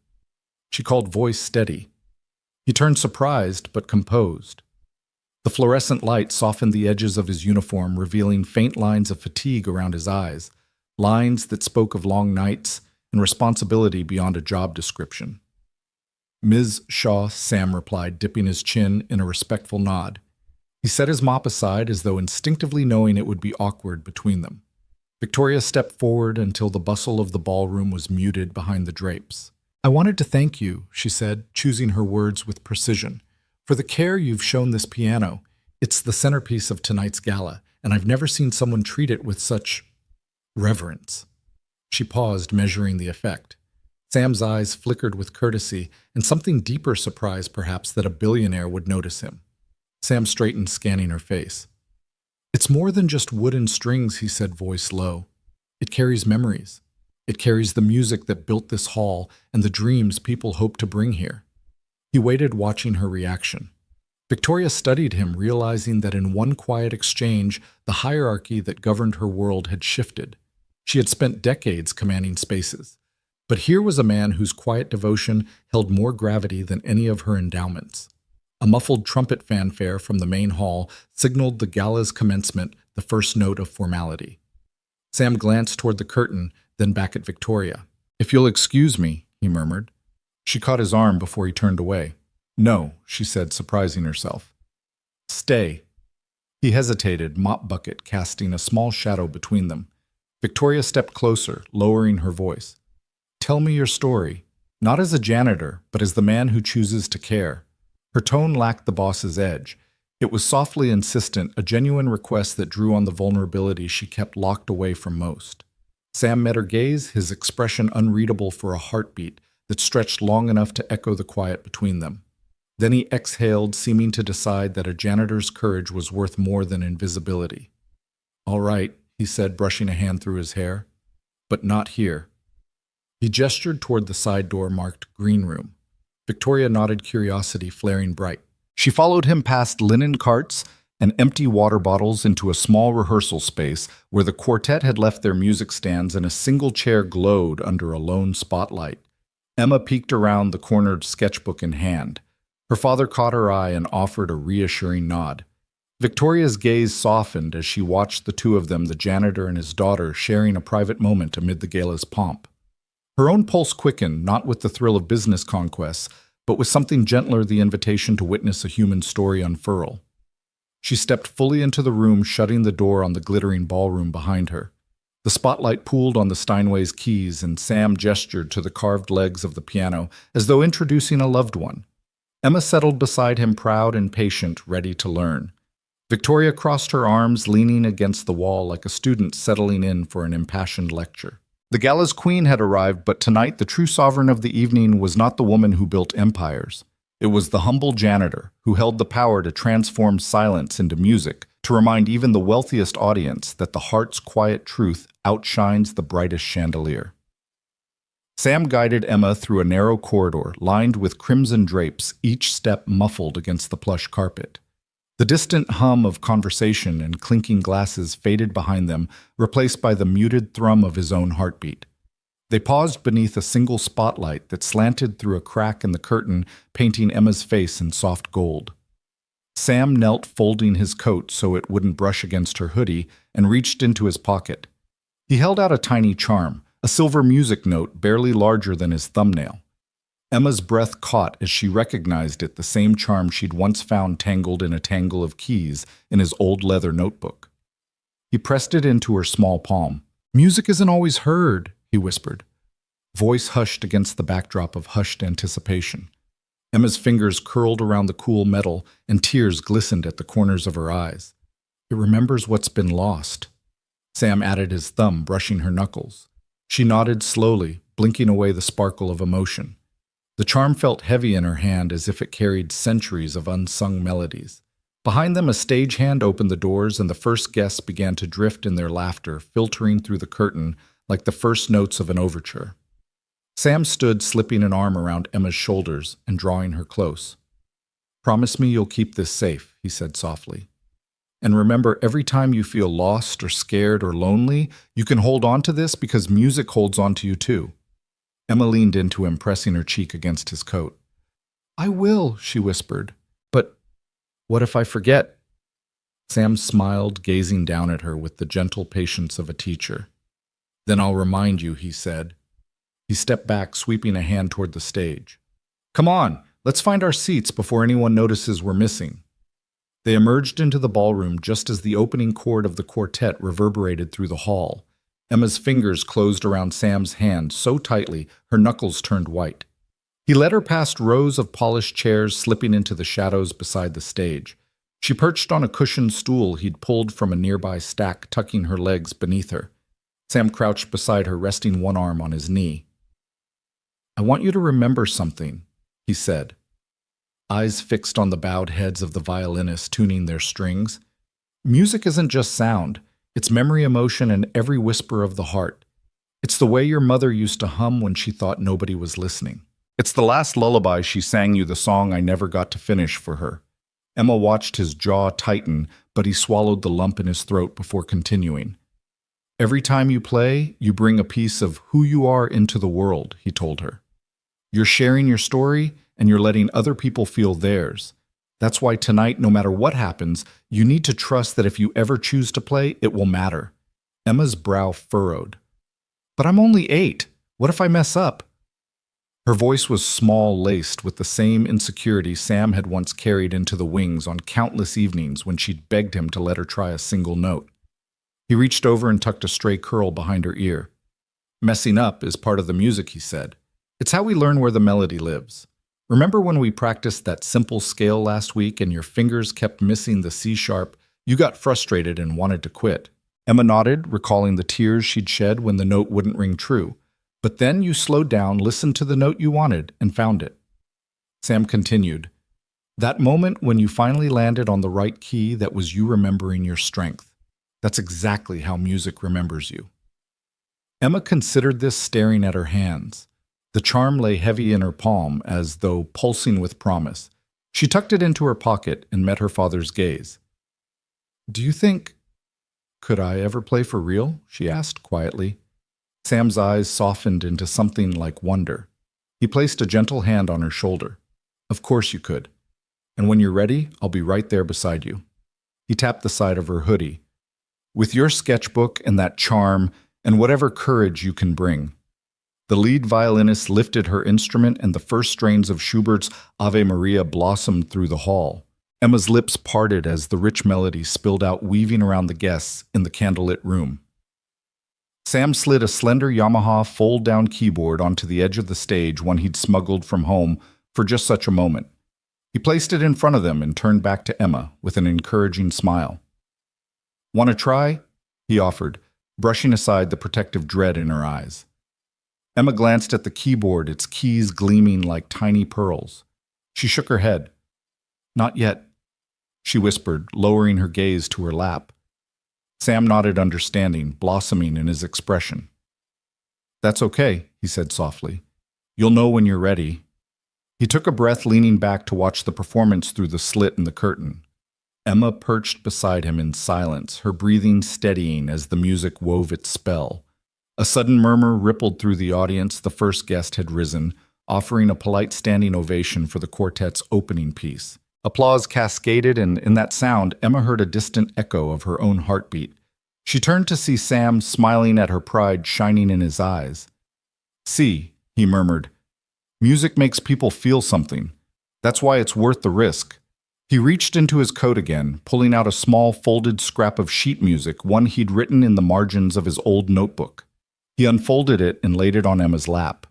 She called, voice steady. He turned surprised but composed. The fluorescent light softened the edges of his uniform, revealing faint lines of fatigue around his eyes, lines that spoke of long nights and responsibility beyond a job description. Ms. Shaw, Sam replied, dipping his chin in a respectful nod. He set his mop aside as though instinctively knowing it would be awkward between them. Victoria stepped forward until the bustle of the ballroom was muted behind the drapes. I wanted to thank you, she said, choosing her words with precision, for the care you've shown this piano. It's the centerpiece of tonight's gala, and I've never seen someone treat it with such reverence. She paused, measuring the effect. Sam's eyes flickered with courtesy and something deeper surprise, perhaps, that a billionaire would notice him. Sam straightened, scanning her face. It's more than just wood and strings, he said, voice low. It carries memories. It carries the music that built this hall and the dreams people hope to bring here. He waited, watching her reaction. Victoria studied him, realizing that in one quiet exchange, the hierarchy that governed her world had shifted. She had spent decades commanding spaces. But here was a man whose quiet devotion held more gravity than any of her endowments. A muffled trumpet fanfare from the main hall signaled the gala's commencement, the first note of formality. Sam glanced toward the curtain, then back at Victoria. If you'll excuse me, he murmured. She caught his arm before he turned away. No, she said, surprising herself. Stay. He hesitated, mop bucket casting a small shadow between them. Victoria stepped closer, lowering her voice. Tell me your story, not as a janitor, but as the man who chooses to care. Her tone lacked the boss's edge. It was softly insistent, a genuine request that drew on the vulnerability she kept locked away from most. Sam met her gaze, his expression unreadable for a heartbeat that stretched long enough to echo the quiet between them. Then he exhaled, seeming to decide that a janitor's courage was worth more than invisibility. "All right," he said, brushing a hand through his hair. "But not here." He gestured toward the side door marked Green Room. Victoria nodded, curiosity flaring bright. She followed him past linen carts and empty water bottles into a small rehearsal space where the quartet had left their music stands and a single chair glowed under a lone spotlight. Emma peeked around, the cornered sketchbook in hand. Her father caught her eye and offered a reassuring nod. Victoria's gaze softened as she watched the two of them, the janitor and his daughter, sharing a private moment amid the gala's pomp. Her own pulse quickened, not with the thrill of business conquests, but with something gentler, the invitation to witness a human story unfurl. She stepped fully into the room, shutting the door on the glittering ballroom behind her. The spotlight pooled on the Steinway's keys, and Sam gestured to the carved legs of the piano, as though introducing a loved one. Emma settled beside him, proud and patient, ready to learn. Victoria crossed her arms, leaning against the wall like a student settling in for an impassioned lecture. The gala's queen had arrived, but tonight the true sovereign of the evening was not the woman who built empires. It was the humble janitor who held the power to transform silence into music, to remind even the wealthiest audience that the heart's quiet truth outshines the brightest chandelier. Sam guided Emma through a narrow corridor lined with crimson drapes, each step muffled against the plush carpet. The distant hum of conversation and clinking glasses faded behind them, replaced by the muted thrum of his own heartbeat. They paused beneath a single spotlight that slanted through a crack in the curtain, painting Emma's face in soft gold. Sam knelt, folding his coat so it wouldn't brush against her hoodie, and reached into his pocket. He held out a tiny charm, a silver music note barely larger than his thumbnail. Emma's breath caught as she recognized it, the same charm she'd once found tangled in a tangle of keys in his old leather notebook. He pressed it into her small palm. "Music isn't always heard," he whispered. Voice hushed against the backdrop of hushed anticipation. Emma's fingers curled around the cool metal, and tears glistened at the corners of her eyes. "It remembers what's been lost." Sam added his thumb, brushing her knuckles. She nodded slowly, blinking away the sparkle of emotion. The charm felt heavy in her hand, as if it carried centuries of unsung melodies. Behind them, a stagehand opened the doors, and the first guests began to drift in their laughter, filtering through the curtain like the first notes of an overture. Sam stood, slipping an arm around Emma's shoulders and drawing her close. "Promise me you'll keep this safe," he said softly. "And remember, every time you feel lost or scared or lonely, you can hold on to this because music holds on to you too." Emma leaned into him, pressing her cheek against his coat. "I will," she whispered. "But what if I forget?" Sam smiled, gazing down at her with the gentle patience of a teacher. "Then I'll remind you," he said. He stepped back, sweeping a hand toward the stage. "Come on, let's find our seats before anyone notices we're missing." They emerged into the ballroom just as the opening chord of the quartet reverberated through the hall. Emma's fingers closed around Sam's hand so tightly her knuckles turned white. He led her past rows of polished chairs, slipping into the shadows beside the stage. She perched on a cushioned stool he'd pulled from a nearby stack, tucking her legs beneath her. Sam crouched beside her, resting one arm on his knee. "I want you to remember something," he said, eyes fixed on the bowed heads of the violinists tuning their strings. "Music isn't just sound. It's memory, emotion, and every whisper of the heart. It's the way your mother used to hum when she thought nobody was listening. It's the last lullaby she sang you, the song I never got to finish for her." Emma watched his jaw tighten, but he swallowed the lump in his throat before continuing. "Every time you play, you bring a piece of who you are into the world," he told her. "You're sharing your story, and you're letting other people feel theirs. That's why tonight, no matter what happens, you need to trust that if you ever choose to play, it will matter." Emma's brow furrowed. "But I'm only 8. What if I mess up?" Her voice was small, laced with the same insecurity Sam had once carried into the wings on countless evenings when she'd begged him to let her try a single note. He reached over and tucked a stray curl behind her ear. "Messing up is part of the music," he said. "It's how we learn where the melody lives. Remember when we practiced that simple scale last week and your fingers kept missing the C sharp? You got frustrated and wanted to quit. Emma nodded, recalling the tears she'd shed when the note wouldn't ring true. But then you slowed down, listened to the note you wanted, and found it. Sam continued, "That moment when you finally landed on the right key, that was you remembering your strength. That's exactly how music remembers you." Emma considered this, staring at her hands. The charm lay heavy in her palm, as though pulsing with promise. She tucked it into her pocket and met her father's gaze. "Do you think... could I ever play for real?" she asked quietly. Sam's eyes softened into something like wonder. He placed a gentle hand on her shoulder. "Of course you could. And when you're ready, I'll be right there beside you." He tapped the side of her hoodie. "With your sketchbook and that charm and whatever courage you can bring." The lead violinist lifted her instrument and the first strains of Schubert's Ave Maria blossomed through the hall. Emma's lips parted as the rich melody spilled out, weaving around the guests in the candlelit room. Sam slid a slender Yamaha fold-down keyboard onto the edge of the stage, one he'd smuggled from home for just such a moment. He placed it in front of them and turned back to Emma with an encouraging smile. "Want to try?" he offered, brushing aside the protective dread in her eyes. Emma glanced at the keyboard, its keys gleaming like tiny pearls. She shook her head. "Not yet," she whispered, lowering her gaze to her lap. Sam nodded, understanding, blossoming in his expression. "That's okay," he said softly. "You'll know when you're ready." He took a breath, leaning back to watch the performance through the slit in the curtain. Emma perched beside him in silence, her breathing steadying as the music wove its spell. A sudden murmur rippled through the audience. The first guest had risen, offering a polite standing ovation for the quartet's opening piece. Applause cascaded, and in that sound, Emma heard a distant echo of her own heartbeat. She turned to see Sam, smiling at her pride shining in his eyes. "See," he murmured, "music makes people feel something. That's why it's worth the risk." He reached into his coat again, pulling out a small folded scrap of sheet music, one he'd written in the margins of his old notebook. He unfolded it and laid it on Emma's lap.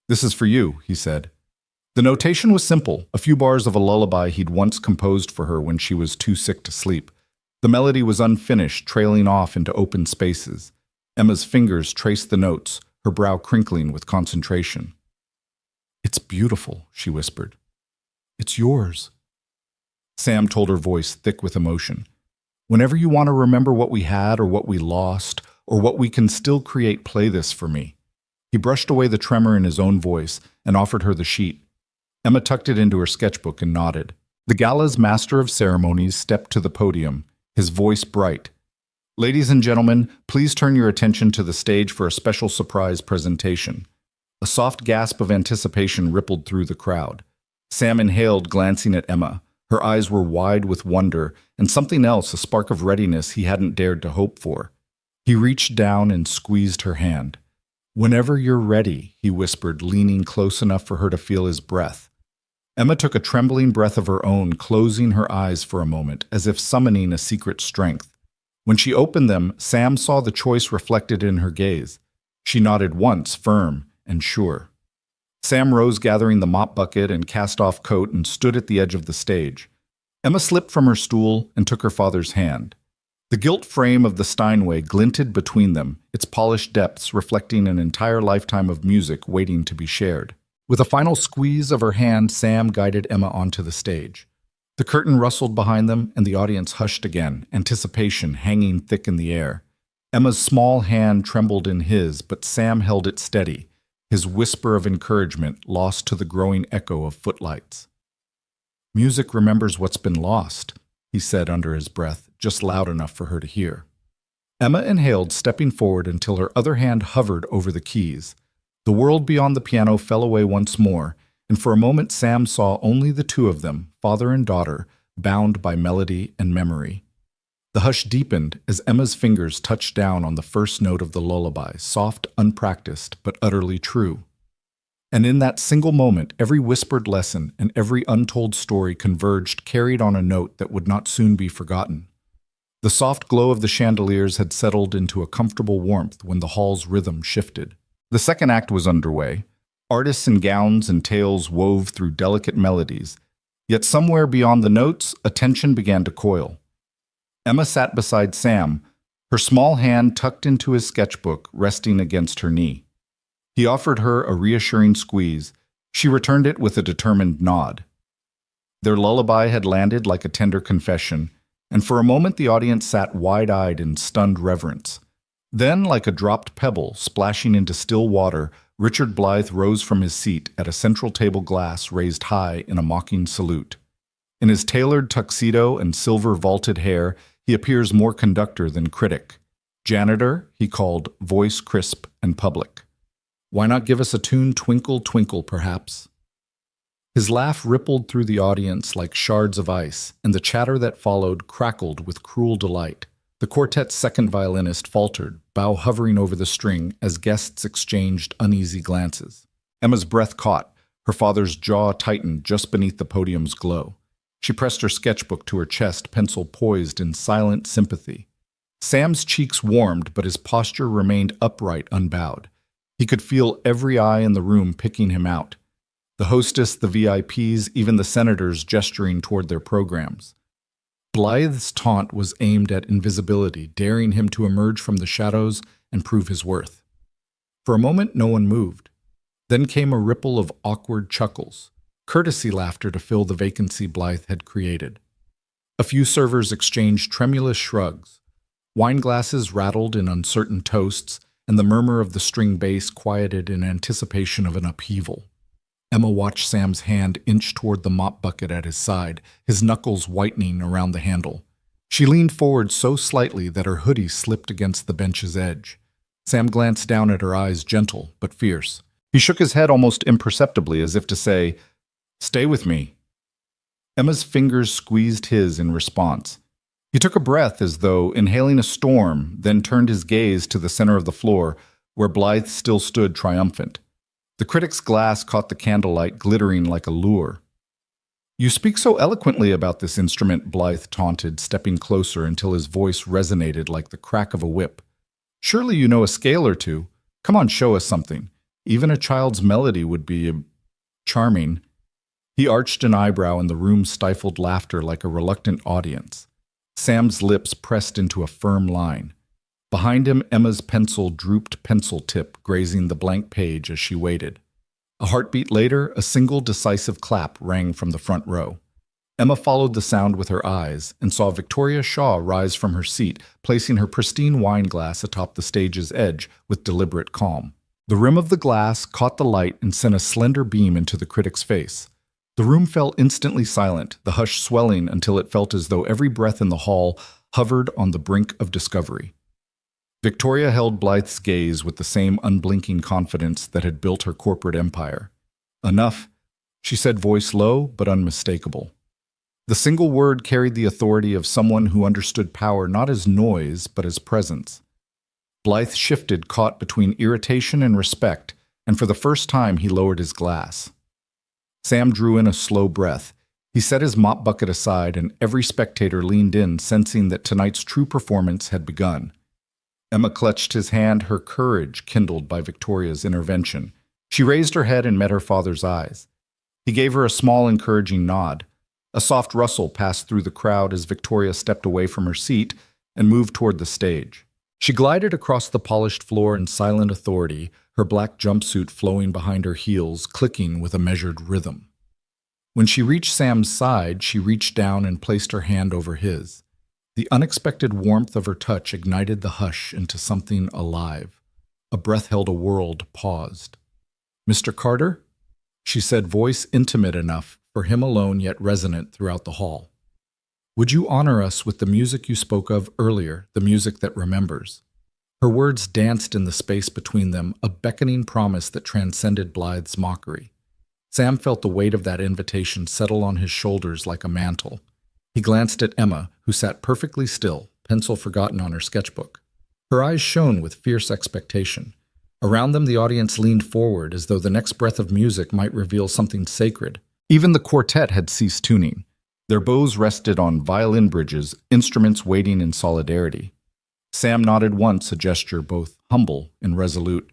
"This is for you," he said. The notation was simple, a few bars of a lullaby he'd once composed for her when she was too sick to sleep. The melody was unfinished, trailing off into open spaces. Emma's fingers traced the notes, her brow crinkling with concentration. "It's beautiful," she whispered. "It's yours." Sam told her, voice thick with emotion. "Whenever you want to remember what we had or what we lost, or what we can still create, play this for me." He brushed away the tremor in his own voice and offered her the sheet. Emma tucked it into her sketchbook and nodded. The gala's master of ceremonies stepped to the podium, his voice bright. "Ladies and gentlemen, please turn your attention to the stage for a special surprise presentation." A soft gasp of anticipation rippled through the crowd. Sam inhaled, glancing at Emma. Her eyes were wide with wonder, and something else, a spark of readiness he hadn't dared to hope for. He reached down and squeezed her hand. "Whenever you're ready," he whispered, leaning close enough for her to feel his breath. Emma took a trembling breath of her own, closing her eyes for a moment, as if summoning a secret strength. When she opened them, Sam saw the choice reflected in her gaze. She nodded once, firm and sure. Sam rose, gathering the mop bucket and cast-off coat, and stood at the edge of the stage. Emma slipped from her stool and took her father's hand. The gilt frame of the Steinway glinted between them, its polished depths reflecting an entire lifetime of music waiting to be shared. With a final squeeze of her hand, Sam guided Emma onto the stage. The curtain rustled behind them, and the audience hushed again, anticipation hanging thick in the air. Emma's small hand trembled in his, but Sam held it steady, his whisper of encouragement lost to the growing echo of footlights. "Music remembers what's been lost," he said under his breath, just loud enough for her to hear. Emma inhaled, stepping forward until her other hand hovered over the keys. The world beyond the piano fell away once more, and for a moment Sam saw only the two of them, father and daughter, bound by melody and memory. The hush deepened as Emma's fingers touched down on the first note of the lullaby, soft, unpracticed, but utterly true. And in that single moment, every whispered lesson and every untold story converged, carried on a note that would not soon be forgotten. The soft glow of the chandeliers had settled into a comfortable warmth when the hall's rhythm shifted. The second act was underway. Artists in gowns and tails wove through delicate melodies. Yet somewhere beyond the notes, attention began to coil. Emma sat beside Sam, her small hand tucked into his sketchbook resting against her knee. He offered her a reassuring squeeze. She returned it with a determined nod. Their lullaby had landed like a tender confession, and for a moment the audience sat wide-eyed in stunned reverence. Then, like a dropped pebble splashing into still water, Richard Blythe rose from his seat at a central table glass raised high in a mocking salute. In his tailored tuxedo and silver-vaulted hair, he appears more conductor than critic. Janitor, he called, voice crisp and public. Why not give us a tune, Twinkle, Twinkle, perhaps? His laugh rippled through the audience like shards of ice, and the chatter that followed crackled with cruel delight. The quartet's second violinist faltered, bow hovering over the string as guests exchanged uneasy glances. Emma's breath caught. Her father's jaw tightened just beneath the podium's glow. She pressed her sketchbook to her chest, pencil poised in silent sympathy. Sam's cheeks warmed, but his posture remained upright, unbowed. He could feel every eye in the room picking him out. The hostess, the VIPs, even the senators gesturing toward their programs. Blythe's taunt was aimed at invisibility, daring him to emerge from the shadows and prove his worth. For a moment, no one moved. Then came a ripple of awkward chuckles, courtesy laughter to fill the vacancy Blythe had created. A few servers exchanged tremulous shrugs. Wine glasses rattled in uncertain toasts, and the murmur of the string bass quieted in anticipation of an upheaval. Emma watched Sam's hand inch toward the mop bucket at his side, his knuckles whitening around the handle. She leaned forward so slightly that her hoodie slipped against the bench's edge. Sam glanced down at her eyes, gentle but fierce. He shook his head almost imperceptibly, as if to say, "Stay with me." Emma's fingers squeezed his in response. He took a breath as though inhaling a storm, then turned his gaze to the center of the floor, where Blythe still stood triumphant. The critic's glass caught the candlelight glittering like a lure. "You speak so eloquently about this instrument," Blythe taunted, stepping closer until his voice resonated like the crack of a whip. "Surely you know a scale or two. Come on, show us something. Even a child's melody would be charming." He arched an eyebrow and the room stifled laughter like a reluctant audience. Sam's lips pressed into a firm line. Behind him, Emma's pencil drooped pencil tip, grazing the blank page as she waited. A heartbeat later, a single decisive clap rang from the front row. Emma followed the sound with her eyes and saw Victoria Shaw rise from her seat, placing her pristine wine glass atop the stage's edge with deliberate calm. The rim of the glass caught the light and sent a slender beam into the critic's face. The room fell instantly silent, the hush swelling until it felt as though every breath in the hall hovered on the brink of discovery. Victoria held Blythe's gaze with the same unblinking confidence that had built her corporate empire. "Enough," she said, voice low but unmistakable. The single word carried the authority of someone who understood power not as noise but as presence. Blythe shifted, caught between irritation and respect, and for the first time he lowered his glass. Sam drew in a slow breath. He set his mop bucket aside, and every spectator leaned in, sensing that tonight's true performance had begun. Emma clutched his hand, her courage kindled by Victoria's intervention. She raised her head and met her father's eyes. He gave her a small, encouraging nod. A soft rustle passed through the crowd as Victoria stepped away from her seat and moved toward the stage. She glided across the polished floor in silent authority, her black jumpsuit flowing behind her heels, clicking with a measured rhythm. When she reached Sam's side, she reached down and placed her hand over his. The unexpected warmth of her touch ignited the hush into something alive. A breath held a world paused. "Mr. Carter?" she said, voice intimate enough for him alone yet resonant throughout the hall. "Would you honor us with the music you spoke of earlier, the music that remembers?" Her words danced in the space between them, a beckoning promise that transcended Blythe's mockery. Sam felt the weight of that invitation settle on his shoulders like a mantle. He glanced at Emma, who sat perfectly still, pencil forgotten on her sketchbook. Her eyes shone with fierce expectation. Around them, the audience leaned forward as though the next breath of music might reveal something sacred. Even the quartet had ceased tuning. Their bows rested on violin bridges, instruments waiting in solidarity. Sam nodded once, a gesture both humble and resolute.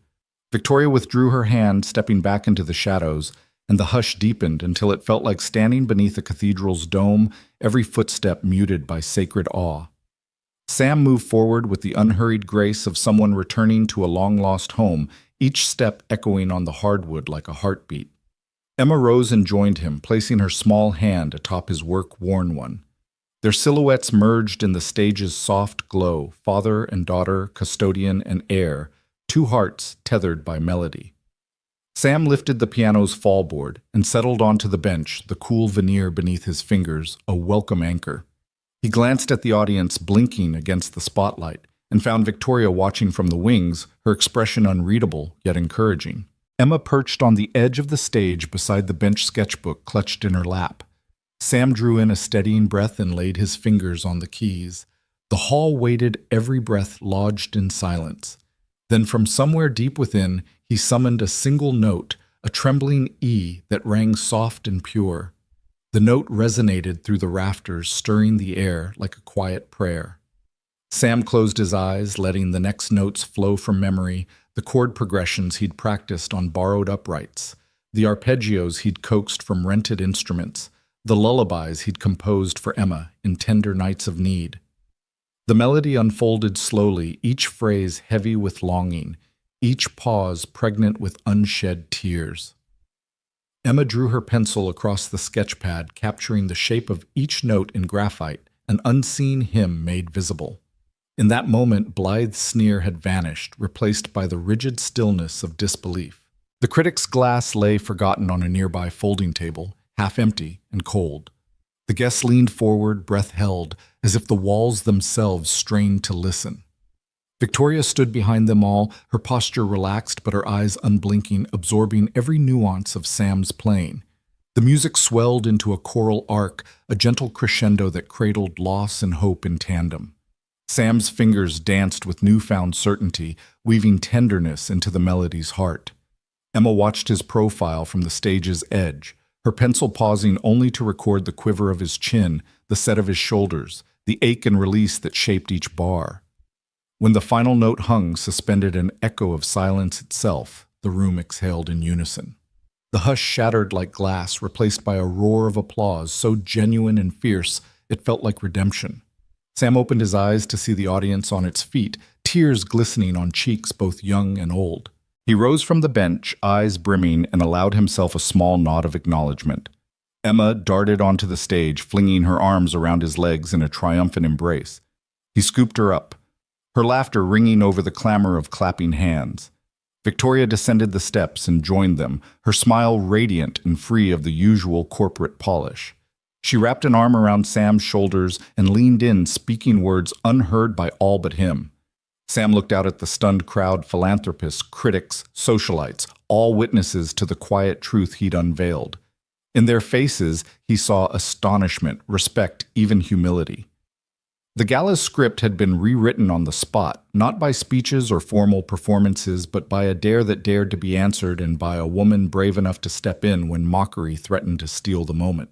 Victoria withdrew her hand, stepping back into the shadows, and the hush deepened until it felt like standing beneath a cathedral's dome, every footstep muted by sacred awe. Sam moved forward with the unhurried grace of someone returning to a long-lost home, each step echoing on the hardwood like a heartbeat. Emma rose and joined him, placing her small hand atop his work-worn one. Their silhouettes merged in the stage's soft glow, father and daughter, custodian and heir, two hearts tethered by melody. Sam lifted the piano's fallboard and settled onto the bench, the cool veneer beneath his fingers, a welcome anchor. He glanced at the audience blinking against the spotlight and found Victoria watching from the wings, her expression unreadable yet encouraging. Emma perched on the edge of the stage beside the bench sketchbook clutched in her lap. Sam drew in a steadying breath and laid his fingers on the keys. The hall waited, every breath lodged in silence. Then from somewhere deep within, he summoned a single note, a trembling E that rang soft and pure. The note resonated through the rafters, stirring the air like a quiet prayer. Sam closed his eyes, letting the next notes flow from memory, the chord progressions he'd practiced on borrowed uprights, the arpeggios he'd coaxed from rented instruments, the lullabies he'd composed for Emma in tender nights of need. The melody unfolded slowly, each phrase heavy with longing, each pause pregnant with unshed tears. Emma drew her pencil across the sketchpad, capturing the shape of each note in graphite, an unseen hymn made visible. In that moment, Blythe's sneer had vanished, replaced by the rigid stillness of disbelief. The critic's glass lay forgotten on a nearby folding table, half empty and cold. The guests leaned forward, breath held, as if the walls themselves strained to listen. Victoria stood behind them all, her posture relaxed but her eyes unblinking, absorbing every nuance of Sam's playing. The music swelled into a choral arc, a gentle crescendo that cradled loss and hope in tandem. Sam's fingers danced with newfound certainty, weaving tenderness into the melody's heart. Emma watched his profile from the stage's edge, her pencil pausing only to record the quiver of his chin, the set of his shoulders, the ache and release that shaped each bar. When the final note hung, suspended an echo of silence itself, the room exhaled in unison. The hush shattered like glass, replaced by a roar of applause so genuine and fierce it felt like redemption. Sam opened his eyes to see the audience on its feet, tears glistening on cheeks both young and old. He rose from the bench, eyes brimming, and allowed himself a small nod of acknowledgement. Emma darted onto the stage, flinging her arms around his legs in a triumphant embrace. He scooped her up, her laughter ringing over the clamor of clapping hands. Victoria descended the steps and joined them, her smile radiant and free of the usual corporate polish. She wrapped an arm around Sam's shoulders and leaned in, speaking words unheard by all but him. Sam looked out at the stunned crowd, philanthropists, critics, socialites, all witnesses to the quiet truth he'd unveiled. In their faces, he saw astonishment, respect, even humility. The gala's script had been rewritten on the spot, not by speeches or formal performances, but by a dare that dared to be answered and by a woman brave enough to step in when mockery threatened to steal the moment.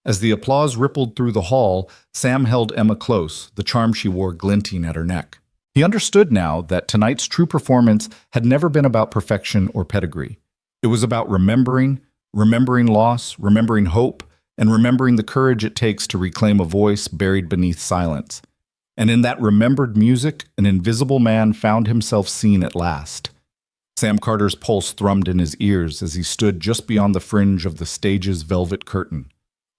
As the applause rippled through the hall, Sam held Emma close, the charm she wore glinting at her neck. He understood now that tonight's true performance had never been about perfection or pedigree. It was about remembering loss, remembering hope, and remembering the courage it takes to reclaim a voice buried beneath silence. And in that remembered music, an invisible man found himself seen at last. Sam Carter's pulse thrummed in his ears as he stood just beyond the fringe of the stage's velvet curtain.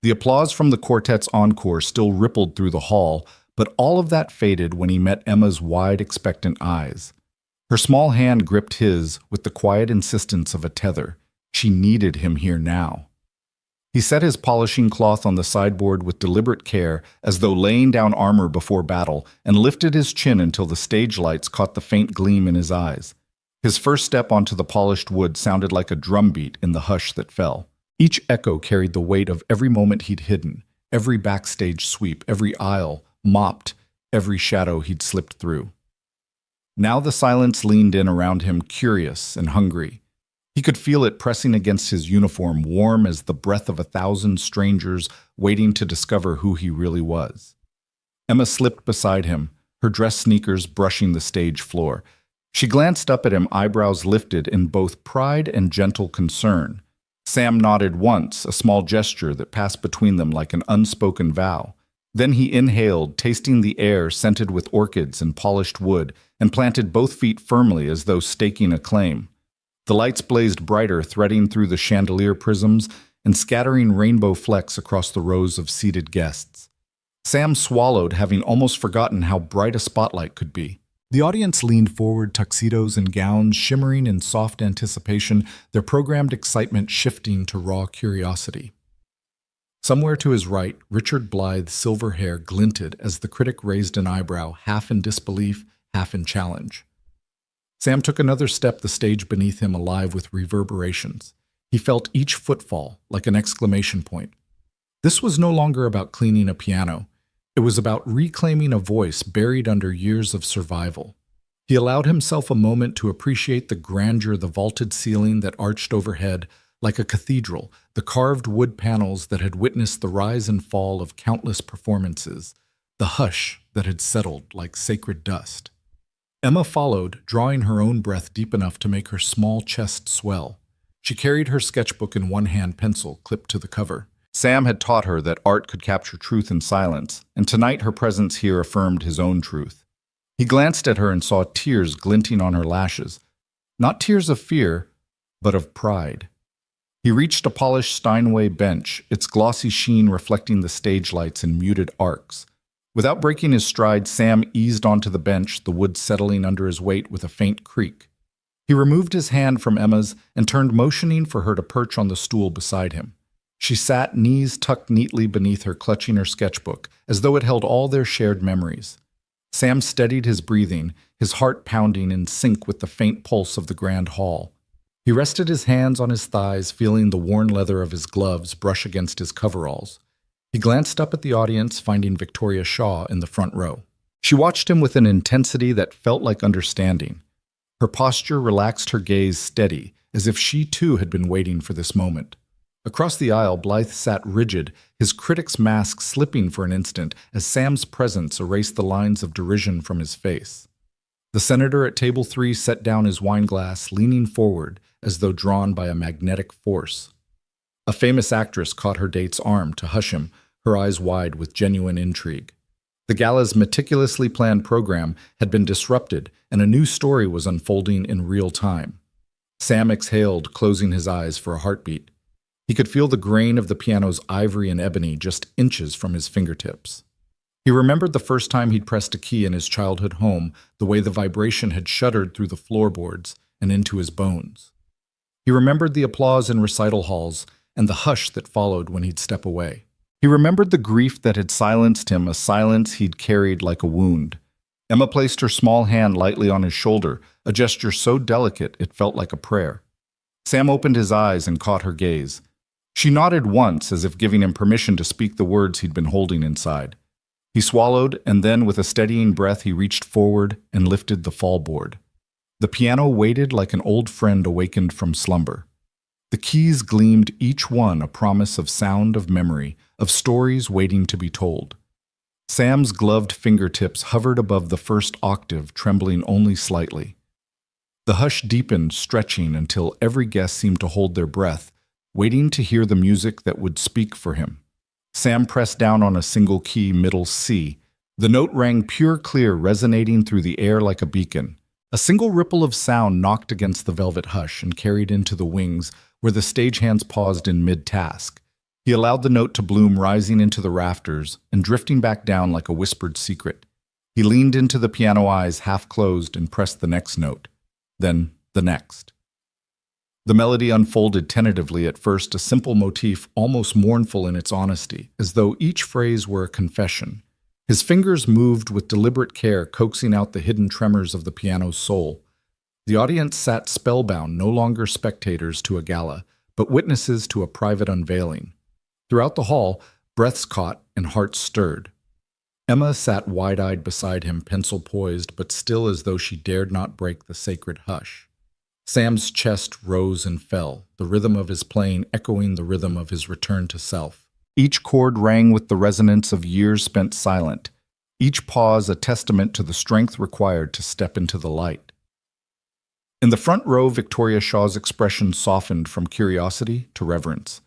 The applause from the quartet's encore still rippled through the hall, but all of that faded when he met Emma's wide, expectant eyes. Her small hand gripped his with the quiet insistence of a tether. She needed him here now. He set his polishing cloth on the sideboard with deliberate care, as though laying down armor before battle, and lifted his chin until the stage lights caught the faint gleam in his eyes. His first step onto the polished wood sounded like a drumbeat in the hush that fell. Each echo carried the weight of every moment he'd hidden, every backstage sweep, every aisle, mopped, every shadow he'd slipped through. Now the silence leaned in around him, curious and hungry. He could feel it pressing against his uniform, warm as the breath of 1,000 strangers waiting to discover who he really was. Emma slipped beside him, her dress sneakers brushing the stage floor. She glanced up at him, eyebrows lifted in both pride and gentle concern. Sam nodded once, a small gesture that passed between them like an unspoken vow. Then he inhaled, tasting the air scented with orchids and polished wood, and planted both feet firmly as though staking a claim. The lights blazed brighter, threading through the chandelier prisms and scattering rainbow flecks across the rows of seated guests. Sam swallowed, having almost forgotten how bright a spotlight could be. The audience leaned forward, tuxedos and gowns shimmering in soft anticipation, their programmed excitement shifting to raw curiosity. Somewhere to his right, Richard Blythe's silver hair glinted as the critic raised an eyebrow, half in disbelief, half in challenge. Sam took another step, the stage beneath him alive with reverberations. He felt each footfall like an exclamation point. This was no longer about cleaning a piano. It was about reclaiming a voice buried under years of survival. He allowed himself a moment to appreciate the grandeur, the vaulted ceiling that arched overhead like a cathedral, the carved wood panels that had witnessed the rise and fall of countless performances, the hush that had settled like sacred dust. Emma followed, drawing her own breath deep enough to make her small chest swell. She carried her sketchbook in one hand, pencil clipped to the cover. Sam had taught her that art could capture truth in silence, and tonight her presence here affirmed his own truth. He glanced at her and saw tears glinting on her lashes. Not tears of fear, but of pride. He reached a polished Steinway bench, its glossy sheen reflecting the stage lights in muted arcs. Without breaking his stride, Sam eased onto the bench, the wood settling under his weight with a faint creak. He removed his hand from Emma's and turned, motioning for her to perch on the stool beside him. She sat, knees tucked neatly beneath her, clutching her sketchbook, as though it held all their shared memories. Sam steadied his breathing, his heart pounding in sync with the faint pulse of the grand hall. He rested his hands on his thighs, feeling the worn leather of his gloves brush against his coveralls. He glanced up at the audience, finding Victoria Shaw in the front row. She watched him with an intensity that felt like understanding. Her posture relaxed, her gaze steady, as if she too had been waiting for this moment. Across the aisle, Blythe sat rigid, his critic's mask slipping for an instant as Sam's presence erased the lines of derision from his face. The senator at table 3 set down his wineglass, leaning forward, as though drawn by a magnetic force. A famous actress caught her date's arm to hush him, her eyes wide with genuine intrigue. The gala's meticulously planned program had been disrupted, and a new story was unfolding in real time. Sam exhaled, closing his eyes for a heartbeat. He could feel the grain of the piano's ivory and ebony just inches from his fingertips. He remembered the first time he'd pressed a key in his childhood home, the way the vibration had shuddered through the floorboards and into his bones. He remembered the applause in recital halls and the hush that followed when he'd step away. He remembered the grief that had silenced him, a silence he'd carried like a wound. Emma placed her small hand lightly on his shoulder, a gesture so delicate it felt like a prayer. Sam opened his eyes and caught her gaze. She nodded once, as if giving him permission to speak the words he'd been holding inside. He swallowed, and then, with a steadying breath, he reached forward and lifted the fallboard. The piano waited like an old friend awakened from slumber. The keys gleamed, each one a promise of sound, of memory, of stories waiting to be told. Sam's gloved fingertips hovered above the first octave, trembling only slightly. The hush deepened, stretching until every guest seemed to hold their breath, waiting to hear the music that would speak for him. Sam pressed down on a single key, middle C. The note rang pure clear, resonating through the air like a beacon. A single ripple of sound knocked against the velvet hush and carried into the wings, where the stagehands paused in mid-task. He allowed the note to bloom, rising into the rafters and drifting back down like a whispered secret. He leaned into the piano, eyes half closed, and pressed the next note. Then the next. The melody unfolded tentatively at first, a simple motif, almost mournful in its honesty, as though each phrase were a confession. His fingers moved with deliberate care, coaxing out the hidden tremors of the piano's soul. The audience sat spellbound, no longer spectators to a gala, but witnesses to a private unveiling. Throughout the hall, breaths caught and hearts stirred. Emma sat wide-eyed beside him, pencil poised, but still as though she dared not break the sacred hush. Sam's chest rose and fell, the rhythm of his playing echoing the rhythm of his return to self. Each chord rang with the resonance of years spent silent, each pause a testament to the strength required to step into the light. In the front row, Victoria Shaw's expression softened from curiosity to reverence.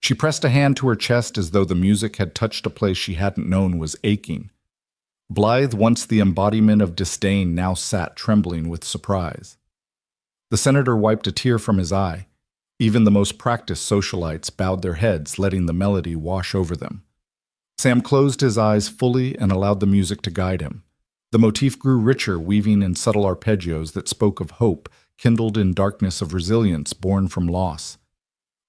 She pressed a hand to her chest as though the music had touched a place she hadn't known was aching. Blythe, once the embodiment of disdain, now sat trembling with surprise. The senator wiped a tear from his eye. Even the most practiced socialites bowed their heads, letting the melody wash over them. Sam closed his eyes fully and allowed the music to guide him. The motif grew richer, weaving in subtle arpeggios that spoke of hope, kindled in darkness of resilience born from loss.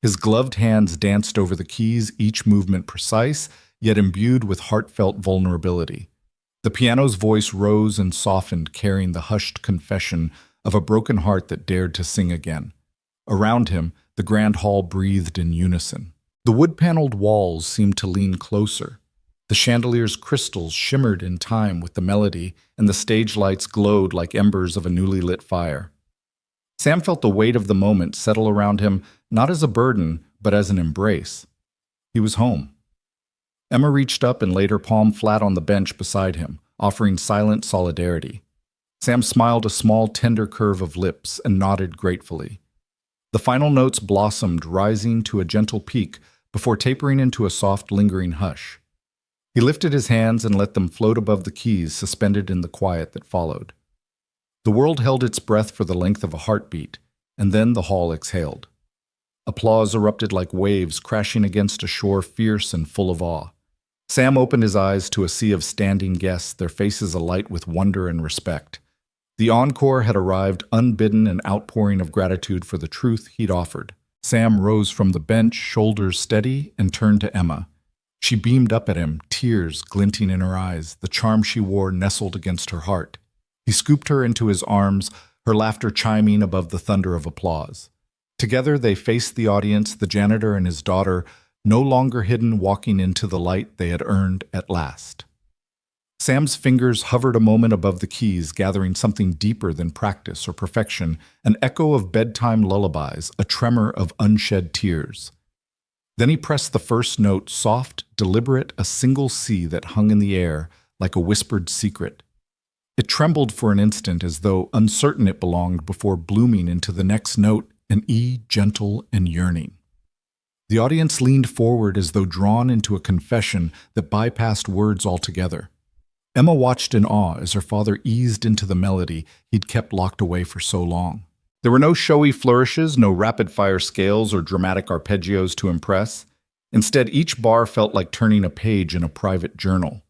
His gloved hands danced over the keys, each movement precise, yet imbued with heartfelt vulnerability. The piano's voice rose and softened, carrying the hushed confession of a broken heart that dared to sing again. Around him, the grand hall breathed in unison. The wood-paneled walls seemed to lean closer. The chandelier's crystals shimmered in time with the melody, and the stage lights glowed like embers of a newly lit fire. Sam felt the weight of the moment settle around him, not as a burden, but as an embrace. He was home. Emma reached up and laid her palm flat on the bench beside him, offering silent solidarity. Sam smiled a small, tender curve of lips and nodded gratefully. The final notes blossomed, rising to a gentle peak before tapering into a soft, lingering hush. He lifted his hands and let them float above the keys, suspended in the quiet that followed. The world held its breath for the length of a heartbeat, and then the hall exhaled. Applause erupted like waves crashing against a shore fierce and full of awe. Sam opened his eyes to a sea of standing guests, their faces alight with wonder and respect. The encore had arrived, unbidden, an outpouring of gratitude for the truth he'd offered. Sam rose from the bench, shoulders steady, and turned to Emma. She beamed up at him, tears glinting in her eyes, the charm she wore nestled against her heart. He scooped her into his arms, her laughter chiming above the thunder of applause. Together they faced the audience, the janitor and his daughter, no longer hidden, walking into the light they had earned at last. Sam's fingers hovered a moment above the keys, gathering something deeper than practice or perfection, an echo of bedtime lullabies, a tremor of unshed tears. Then he pressed the first note, soft, deliberate, a single C that hung in the air like a whispered secret. It trembled for an instant as though uncertain it belonged before blooming into the next note, an E, gentle and yearning. The audience leaned forward as though drawn into a confession that bypassed words altogether. Emma watched in awe as her father eased into the melody he'd kept locked away for so long. There were no showy flourishes, no rapid-fire scales or dramatic arpeggios to impress. Instead, each bar felt like turning a page in a private journal.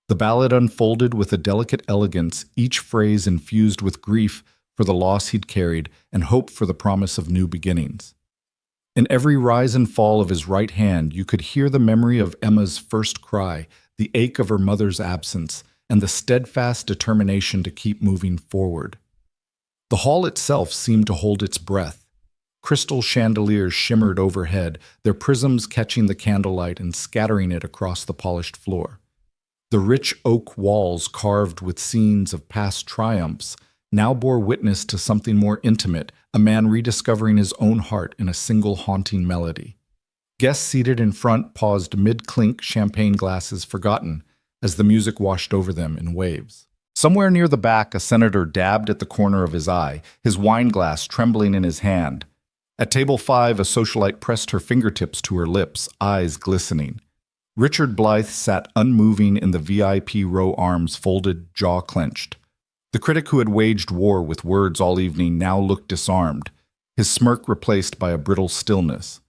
The ballad unfolded with a delicate elegance, each phrase infused with grief for the loss he'd carried and hope for the promise of new beginnings. In every rise and fall of his right hand, you could hear the memory of Emma's first cry, the ache of her mother's absence, and the steadfast determination to keep moving forward. The hall itself seemed to hold its breath. Crystal chandeliers shimmered overhead, their prisms catching the candlelight and scattering it across the polished floor. The rich oak walls, carved with scenes of past triumphs, now bore witness to something more intimate, a man rediscovering his own heart in a single haunting melody. Guests seated in front paused mid-clink, champagne glasses forgotten, as the music washed over them in waves. Somewhere near the back, a senator dabbed at the corner of his eye, his wine glass trembling in his hand. At table 5, a socialite pressed her fingertips to her lips, eyes glistening. Richard Blythe sat unmoving in the VIP row, arms folded, jaw clenched. The critic who had waged war with words all evening now looked disarmed, his smirk replaced by a brittle stillness.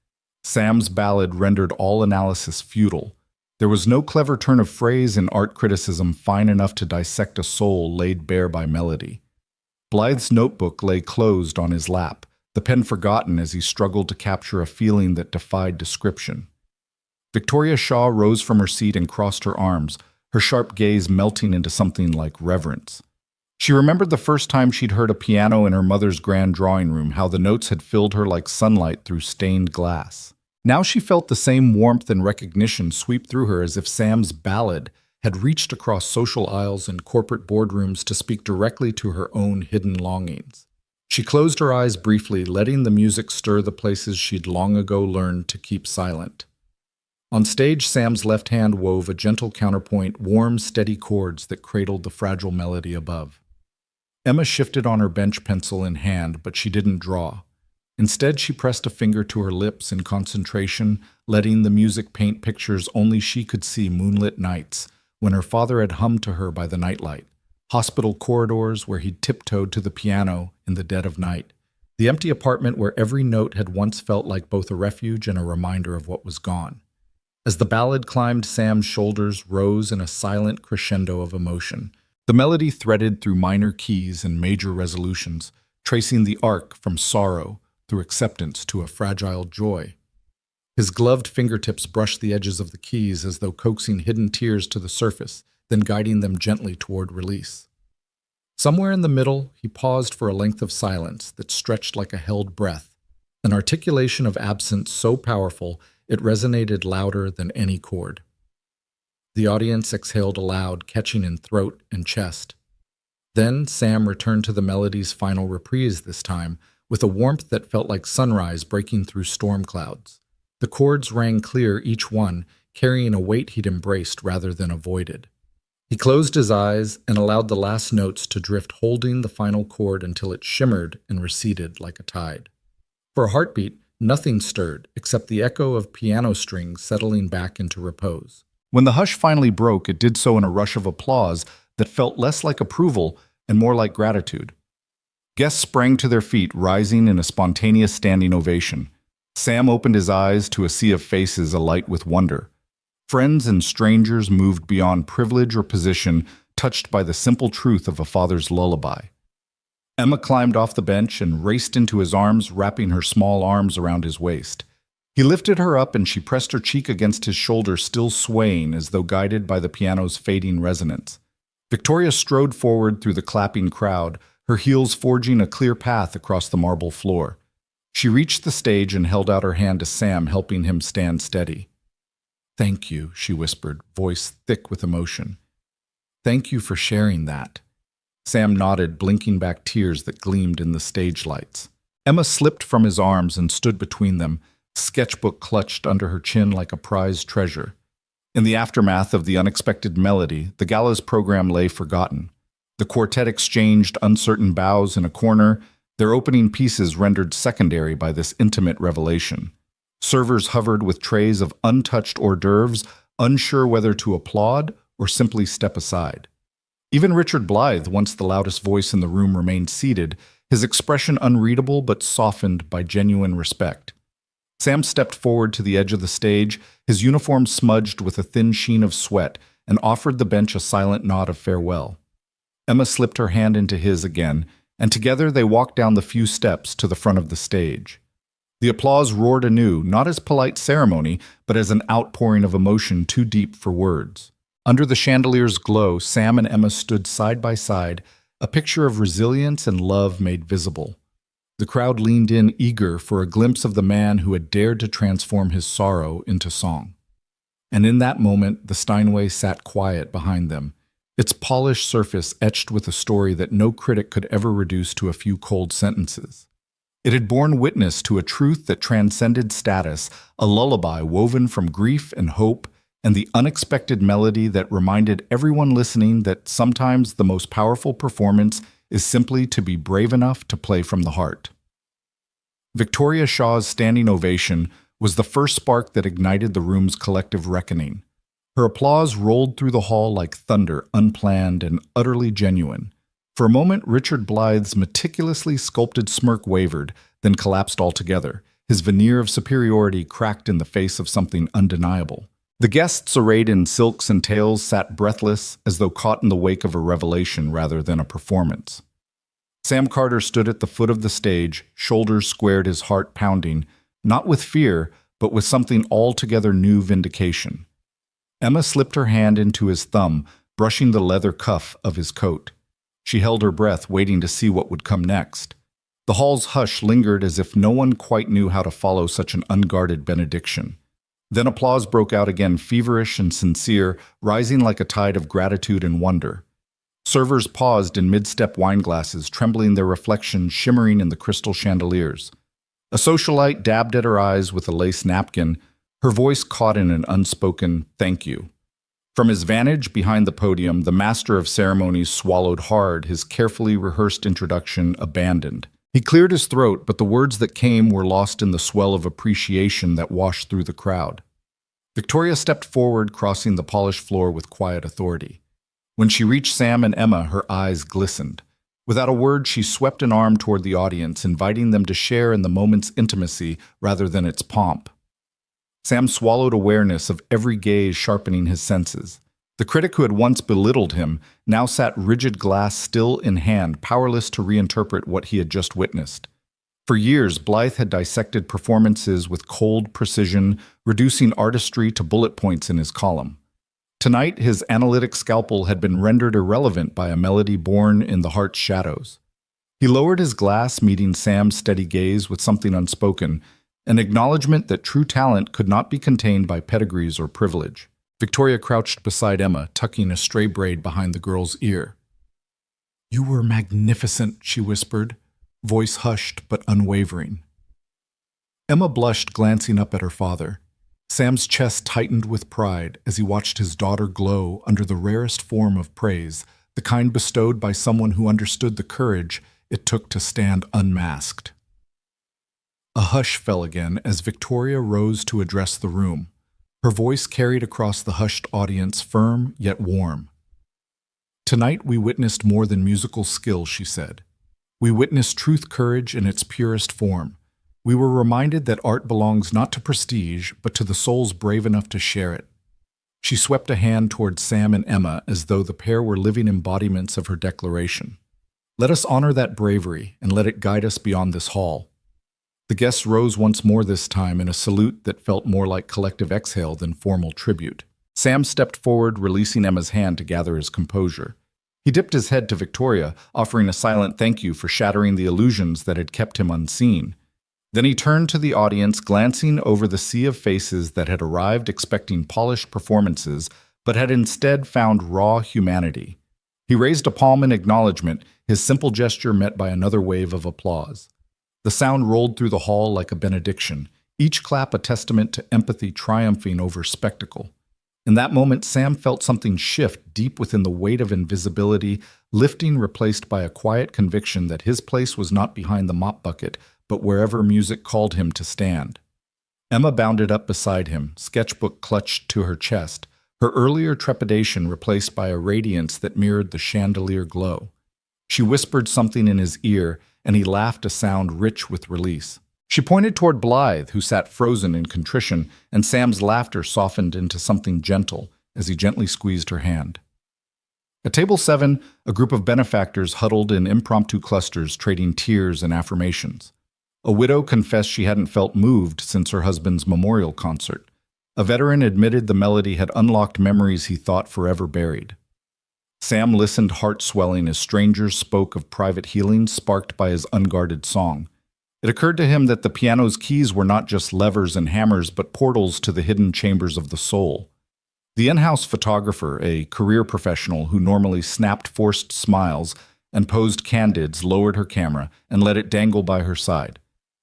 Sam's ballad rendered all analysis futile. There was no clever turn of phrase in art criticism fine enough to dissect a soul laid bare by melody. Blythe's notebook lay closed on his lap, the pen forgotten as he struggled to capture a feeling that defied description. Victoria Shaw rose from her seat and crossed her arms, her sharp gaze melting into something like reverence. She remembered the first time she'd heard a piano in her mother's grand drawing room, how the notes had filled her like sunlight through stained glass. Now she felt the same warmth and recognition sweep through her as if Sam's ballad had reached across social aisles and corporate boardrooms to speak directly to her own hidden longings. She closed her eyes briefly, letting the music stir the places she'd long ago learned to keep silent. On stage, Sam's left hand wove a gentle counterpoint, warm, steady chords that cradled the fragile melody above. Emma shifted on her bench, pencil in hand, but she didn't draw. Instead, she pressed a finger to her lips in concentration, letting the music paint pictures only she could see moonlit nights, when her father had hummed to her by the nightlight, hospital corridors where he'd tiptoed to the piano in the dead of night, the empty apartment where every note had once felt like both a refuge and a reminder of what was gone. As the ballad climbed, Sam's shoulders rose in a silent crescendo of emotion. The melody threaded through minor keys and major resolutions, tracing the arc from sorrow through acceptance to a fragile joy. His gloved fingertips brushed the edges of the keys as though coaxing hidden tears to the surface, then guiding them gently toward release. Somewhere in the middle, he paused for a length of silence that stretched like a held breath, an articulation of absence so powerful it resonated louder than any chord. The audience exhaled aloud, catching in throat and chest. Then Sam returned to the melody's final reprise this time, with a warmth that felt like sunrise breaking through storm clouds. The chords rang clear, each one, carrying a weight he'd embraced rather than avoided. He closed his eyes and allowed the last notes to drift, holding the final chord until it shimmered and receded like a tide. For a heartbeat, nothing stirred except the echo of piano strings settling back into repose. When the hush finally broke, it did so in a rush of applause that felt less like approval and more like gratitude. Guests sprang to their feet, rising in a spontaneous standing ovation. Sam opened his eyes to a sea of faces alight with wonder. Friends and strangers moved beyond privilege or position, touched by the simple truth of a father's lullaby. Emma climbed off the bench and raced into his arms, wrapping her small arms around his waist. He lifted her up and she pressed her cheek against his shoulder, still swaying as though guided by the piano's fading resonance. Victoria strode forward through the clapping crowd, her heels forging a clear path across the marble floor. She reached the stage and held out her hand to Sam, helping him stand steady. "Thank you," she whispered, voice thick with emotion. "Thank you for sharing that." Sam nodded, blinking back tears that gleamed in the stage lights. Emma slipped from his arms and stood between them, sketchbook clutched under her chin like a prized treasure. In the aftermath of the unexpected melody, the gala's program lay forgotten. The quartet exchanged uncertain bows in a corner, their opening pieces rendered secondary by this intimate revelation. Servers hovered with trays of untouched hors d'oeuvres, unsure whether to applaud or simply step aside. Even Richard Blythe, once the loudest voice in the room, remained seated, his expression unreadable but softened by genuine respect. Sam stepped forward to the edge of the stage, his uniform smudged with a thin sheen of sweat, and offered the bench a silent nod of farewell. Emma slipped her hand into his again, and together they walked down the few steps to the front of the stage. The applause roared anew, not as polite ceremony, but as an outpouring of emotion too deep for words. Under the chandelier's glow, Sam and Emma stood side by side, a picture of resilience and love made visible. The crowd leaned in, eager for a glimpse of the man who had dared to transform his sorrow into song. And in that moment, the Steinway sat quiet behind them, its polished surface etched with a story that no critic could ever reduce to a few cold sentences. It had borne witness to a truth that transcended status, a lullaby woven from grief and hope, and the unexpected melody that reminded everyone listening that sometimes the most powerful performance is simply to be brave enough to play from the heart. Victoria Shaw's standing ovation was the first spark that ignited the room's collective reckoning. Her applause rolled through the hall like thunder, unplanned and utterly genuine. For a moment, Richard Blythe's meticulously sculpted smirk wavered, then collapsed altogether. His veneer of superiority cracked in the face of something undeniable. The guests, arrayed in silks and tails, sat breathless, as though caught in the wake of a revelation rather than a performance. Sam Carter stood at the foot of the stage, shoulders squared, his heart pounding, not with fear, but with something altogether new: vindication. Emma slipped her hand into his thumb, brushing the leather cuff of his coat. She held her breath, waiting to see what would come next. The hall's hush lingered as if no one quite knew how to follow such an unguarded benediction. Then applause broke out again, feverish and sincere, rising like a tide of gratitude and wonder. Servers paused in mid-step wine glasses, trembling, their reflections shimmering in the crystal chandeliers. A socialite dabbed at her eyes with a lace napkin, her voice caught in an unspoken "thank you." From his vantage behind the podium, the master of ceremonies swallowed hard, his carefully rehearsed introduction abandoned. He cleared his throat, but the words that came were lost in the swell of appreciation that washed through the crowd. Victoria stepped forward, crossing the polished floor with quiet authority. When she reached Sam and Emma, her eyes glistened. Without a word, she swept an arm toward the audience, inviting them to share in the moment's intimacy rather than its pomp. Sam swallowed awareness of every gaze sharpening his senses. The critic who had once belittled him now sat rigid glass still in hand, powerless to reinterpret what he had just witnessed. For years, Blythe had dissected performances with cold precision, reducing artistry to bullet points in his column. Tonight, his analytic scalpel had been rendered irrelevant by a melody born in the heart's shadows. He lowered his glass, meeting Sam's steady gaze with something unspoken, an acknowledgement that true talent could not be contained by pedigrees or privilege. Victoria crouched beside Emma, tucking a stray braid behind the girl's ear. "You were magnificent," she whispered, voice hushed but unwavering. Emma blushed, glancing up at her father. Sam's chest tightened with pride as he watched his daughter glow under the rarest form of praise, the kind bestowed by someone who understood the courage it took to stand unmasked. A hush fell again as Victoria rose to address the room. Her voice carried across the hushed audience, firm yet warm. "Tonight we witnessed more than musical skill," she said. "We witnessed truth, courage in its purest form. We were reminded that art belongs not to prestige, but to the souls brave enough to share it." She swept a hand toward Sam and Emma as though the pair were living embodiments of her declaration. "Let us honor that bravery and let it guide us beyond this hall." The guests rose once more, this time in a salute that felt more like collective exhale than formal tribute. Sam stepped forward, releasing Emma's hand to gather his composure. He dipped his head to Victoria, offering a silent thank you for shattering the illusions that had kept him unseen. Then he turned to the audience, glancing over the sea of faces that had arrived expecting polished performances, but had instead found raw humanity. He raised a palm in acknowledgement, his simple gesture met by another wave of applause. The sound rolled through the hall like a benediction, each clap a testament to empathy triumphing over spectacle. In that moment, Sam felt something shift deep within the weight of invisibility, lifting, replaced by a quiet conviction that his place was not behind the mop bucket, but wherever music called him to stand. Emma bounded up beside him, sketchbook clutched to her chest, her earlier trepidation replaced by a radiance that mirrored the chandelier glow. She whispered something in his ear, and he laughed, a sound rich with release. She pointed toward Blythe, who sat frozen in contrition, and Sam's laughter softened into something gentle as he gently squeezed her hand. At table 7, a group of benefactors huddled in impromptu clusters, trading tears and affirmations. A widow confessed she hadn't felt moved since her husband's memorial concert. A veteran admitted the melody had unlocked memories he thought forever buried. Sam listened, heart-swelling, as strangers spoke of private healing sparked by his unguarded song. It occurred to him that the piano's keys were not just levers and hammers, but portals to the hidden chambers of the soul. The in-house photographer, a career professional who normally snapped forced smiles and posed candids, lowered her camera and let it dangle by her side.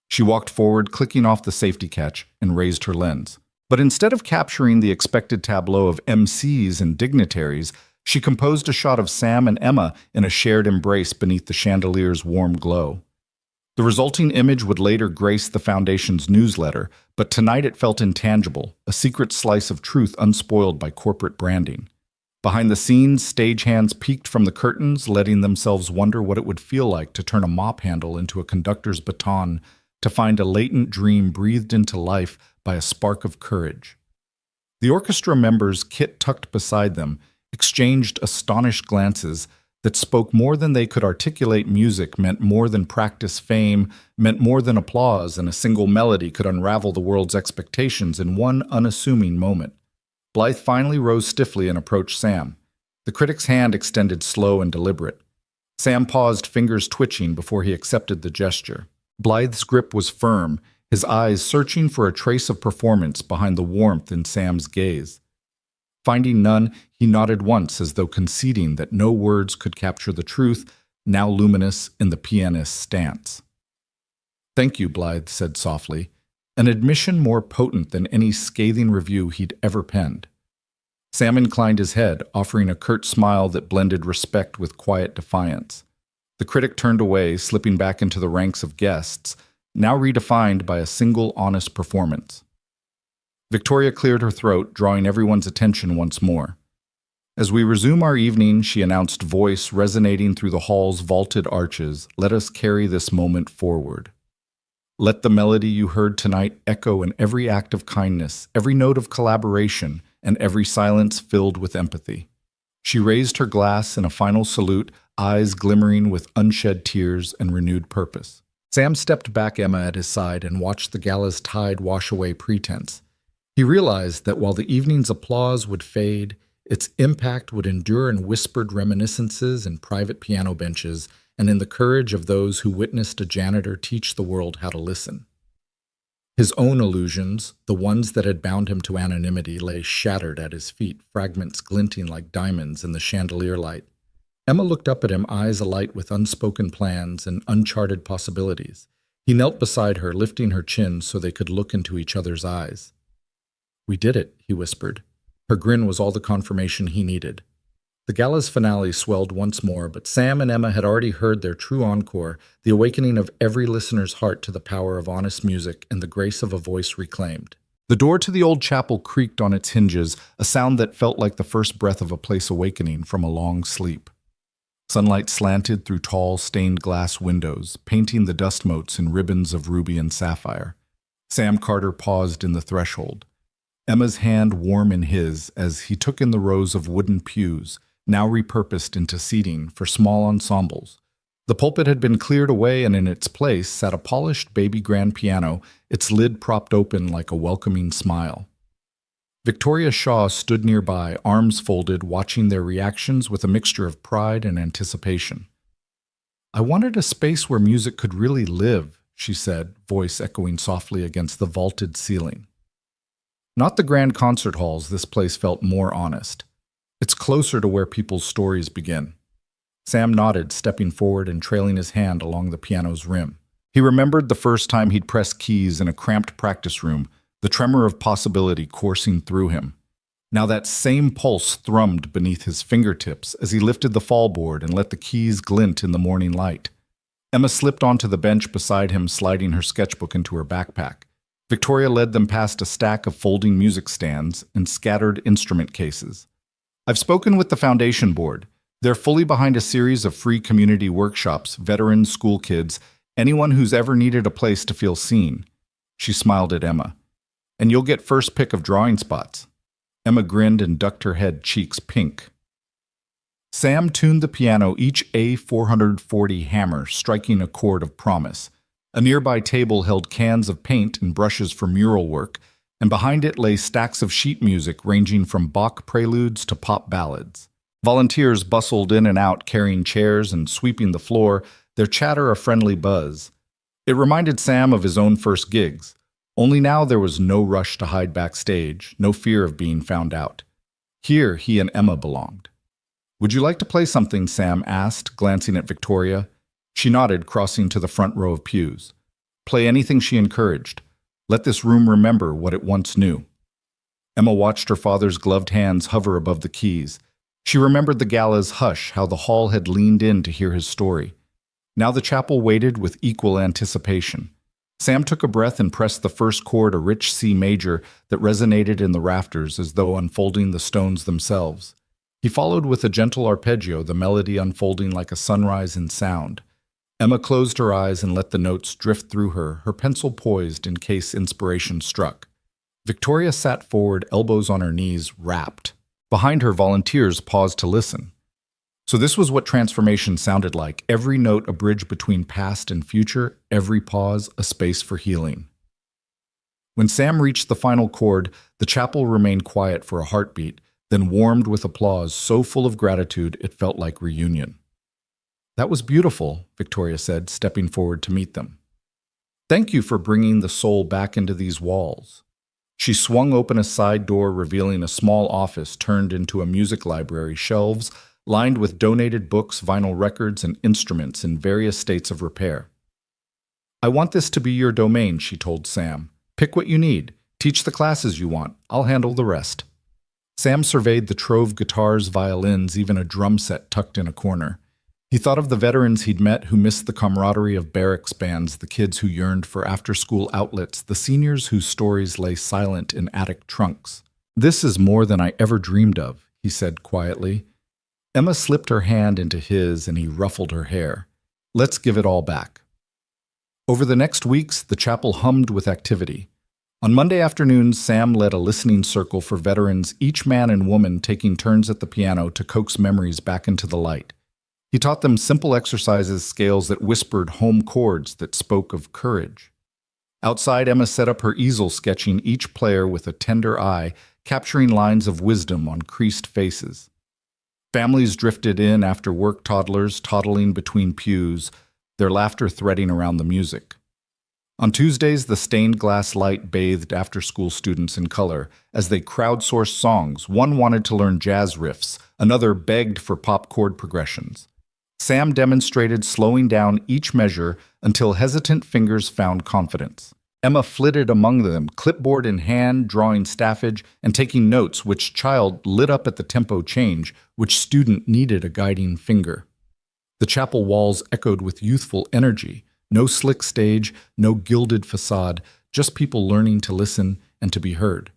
She walked forward, clicking off the safety catch, and raised her lens. But instead of capturing the expected tableau of MCs and dignitaries, she composed a shot of Sam and Emma in a shared embrace beneath the chandelier's warm glow. The resulting image would later grace the Foundation's newsletter, but tonight it felt intangible, a secret slice of truth unspoiled by corporate branding. Behind the scenes, stagehands peeked from the curtains, letting themselves wonder what it would feel like to turn a mop handle into a conductor's baton, to find a latent dream breathed into life by a spark of courage. The orchestra members, kit tucked beside them, exchanged astonished glances that spoke more than they could articulate. Music meant more than practice, fame meant more than applause, and a single melody could unravel the world's expectations in one unassuming moment. Blythe finally rose stiffly and approached Sam. The critic's hand extended slow and deliberate. Sam paused, fingers twitching, before he accepted the gesture. Blythe's grip was firm, his eyes searching for a trace of performance behind the warmth in Sam's gaze. Finding none, he nodded once as though conceding that no words could capture the truth, now luminous in the pianist's stance. "Thank you," Blythe said softly, an admission more potent than any scathing review he'd ever penned. Sam inclined his head, offering a curt smile that blended respect with quiet defiance. The critic turned away, slipping back into the ranks of guests, now redefined by a single honest performance. Victoria cleared her throat, drawing everyone's attention once more. As we resume our evening, she announced, voice resonating through the hall's vaulted arches, let us carry this moment forward. Let the melody you heard tonight echo in every act of kindness, every note of collaboration, and every silence filled with empathy. She raised her glass in a final salute, eyes glimmering with unshed tears and renewed purpose. Sam stepped back Emma at his side and watched the gala's tide wash away pretense. He realized that while the evening's applause would fade, its impact would endure in whispered reminiscences and private piano benches and in the courage of those who witnessed a janitor teach the world how to listen. His own illusions, the ones that had bound him to anonymity, lay shattered at his feet, fragments glinting like diamonds in the chandelier light. Emma looked up at him, eyes alight with unspoken plans and uncharted possibilities. He knelt beside her, lifting her chin so they could look into each other's eyes. "We did it," he whispered. Her grin was all the confirmation he needed. The gala's finale swelled once more, but Sam and Emma had already heard their true encore, the awakening of every listener's heart to the power of honest music and the grace of a voice reclaimed. The door to the old chapel creaked on its hinges, a sound that felt like the first breath of a place awakening from a long sleep. Sunlight slanted through tall, stained glass windows, painting the dust motes in ribbons of ruby and sapphire. Sam Carter paused in the threshold, Emma's hand warm in his as he took in the rows of wooden pews, now repurposed into seating for small ensembles. The pulpit had been cleared away, and in its place sat a polished baby grand piano, its lid propped open like a welcoming smile. Victoria Shaw stood nearby, arms folded, watching their reactions with a mixture of pride and anticipation. "I wanted a space where music could really live," she said, voice echoing softly against the vaulted ceiling. Not the grand concert halls, this place felt more honest. It's closer to where people's stories begin. Sam nodded, stepping forward and trailing his hand along the piano's rim. He remembered the first time he'd pressed keys in a cramped practice room, the tremor of possibility coursing through him. Now that same pulse thrummed beneath his fingertips as he lifted the fallboard and let the keys glint in the morning light. Emma slipped onto the bench beside him, sliding her sketchbook into her backpack. Victoria led them past a stack of folding music stands and scattered instrument cases. "I've spoken with the foundation board. They're fully behind a series of free community workshops, veterans, school kids, anyone who's ever needed a place to feel seen." She smiled at Emma. "And you'll get first pick of drawing spots." Emma grinned and ducked her head, cheeks pink. Sam tuned the piano, each A440 hammer striking a chord of promise. A nearby table held cans of paint and brushes for mural work, and behind it lay stacks of sheet music ranging from Bach preludes to pop ballads. Volunteers bustled in and out, carrying chairs and sweeping the floor, their chatter a friendly buzz. It reminded Sam of his own first gigs, only now there was no rush to hide backstage, no fear of being found out. Here he and Emma belonged. "Would you like to play something?" Sam asked, glancing at Victoria. She nodded, crossing to the front row of pews. "Play anything," she encouraged. "Let this room remember what it once knew." Emma watched her father's gloved hands hover above the keys. She remembered the gala's hush, how the hall had leaned in to hear his story. Now the chapel waited with equal anticipation. Sam took a breath and pressed the first chord, a rich C major that resonated in the rafters as though unfolding the stones themselves. He followed with a gentle arpeggio, the melody unfolding like a sunrise in sound. Emma closed her eyes and let the notes drift through her, her pencil poised in case inspiration struck. Victoria sat forward, elbows on her knees, rapt. Behind her, volunteers paused to listen. So this was what transformation sounded like, every note a bridge between past and future, every pause a space for healing. When Sam reached the final chord, the chapel remained quiet for a heartbeat, then warmed with applause so full of gratitude it felt like reunion. "That was beautiful," Victoria said, stepping forward to meet them. "Thank you for bringing the soul back into these walls." She swung open a side door, revealing a small office turned into a music library, shelves lined with donated books, vinyl records, and instruments in various states of repair. "I want this to be your domain," she told Sam. "Pick what you need. Teach the classes you want. I'll handle the rest." Sam surveyed the trove guitars, violins, even a drum set tucked in a corner. He thought of the veterans he'd met who missed the camaraderie of barracks bands, the kids who yearned for after-school outlets, the seniors whose stories lay silent in attic trunks. "This is more than I ever dreamed of," he said quietly. Emma slipped her hand into his and he ruffled her hair. "Let's give it all back." Over the next weeks, the chapel hummed with activity. On Monday afternoons, Sam led a listening circle for veterans, each man and woman taking turns at the piano to coax memories back into the light. He taught them simple exercises, scales that whispered, home chords that spoke of courage. Outside, Emma set up her easel, sketching each player with a tender eye, capturing lines of wisdom on creased faces. Families drifted in after work, toddlers toddling between pews, their laughter threading around the music. On Tuesdays, the stained glass light bathed after-school students in color as they crowdsourced songs. One wanted to learn jazz riffs, another begged for pop chord progressions. Sam demonstrated slowing down each measure until hesitant fingers found confidence. Emma flitted among them, clipboard in hand, drawing staffage, and taking notes. Which child lit up at the tempo change, which student needed a guiding finger. The chapel walls echoed with youthful energy. No slick stage, no gilded facade, just people learning to listen and to be heard.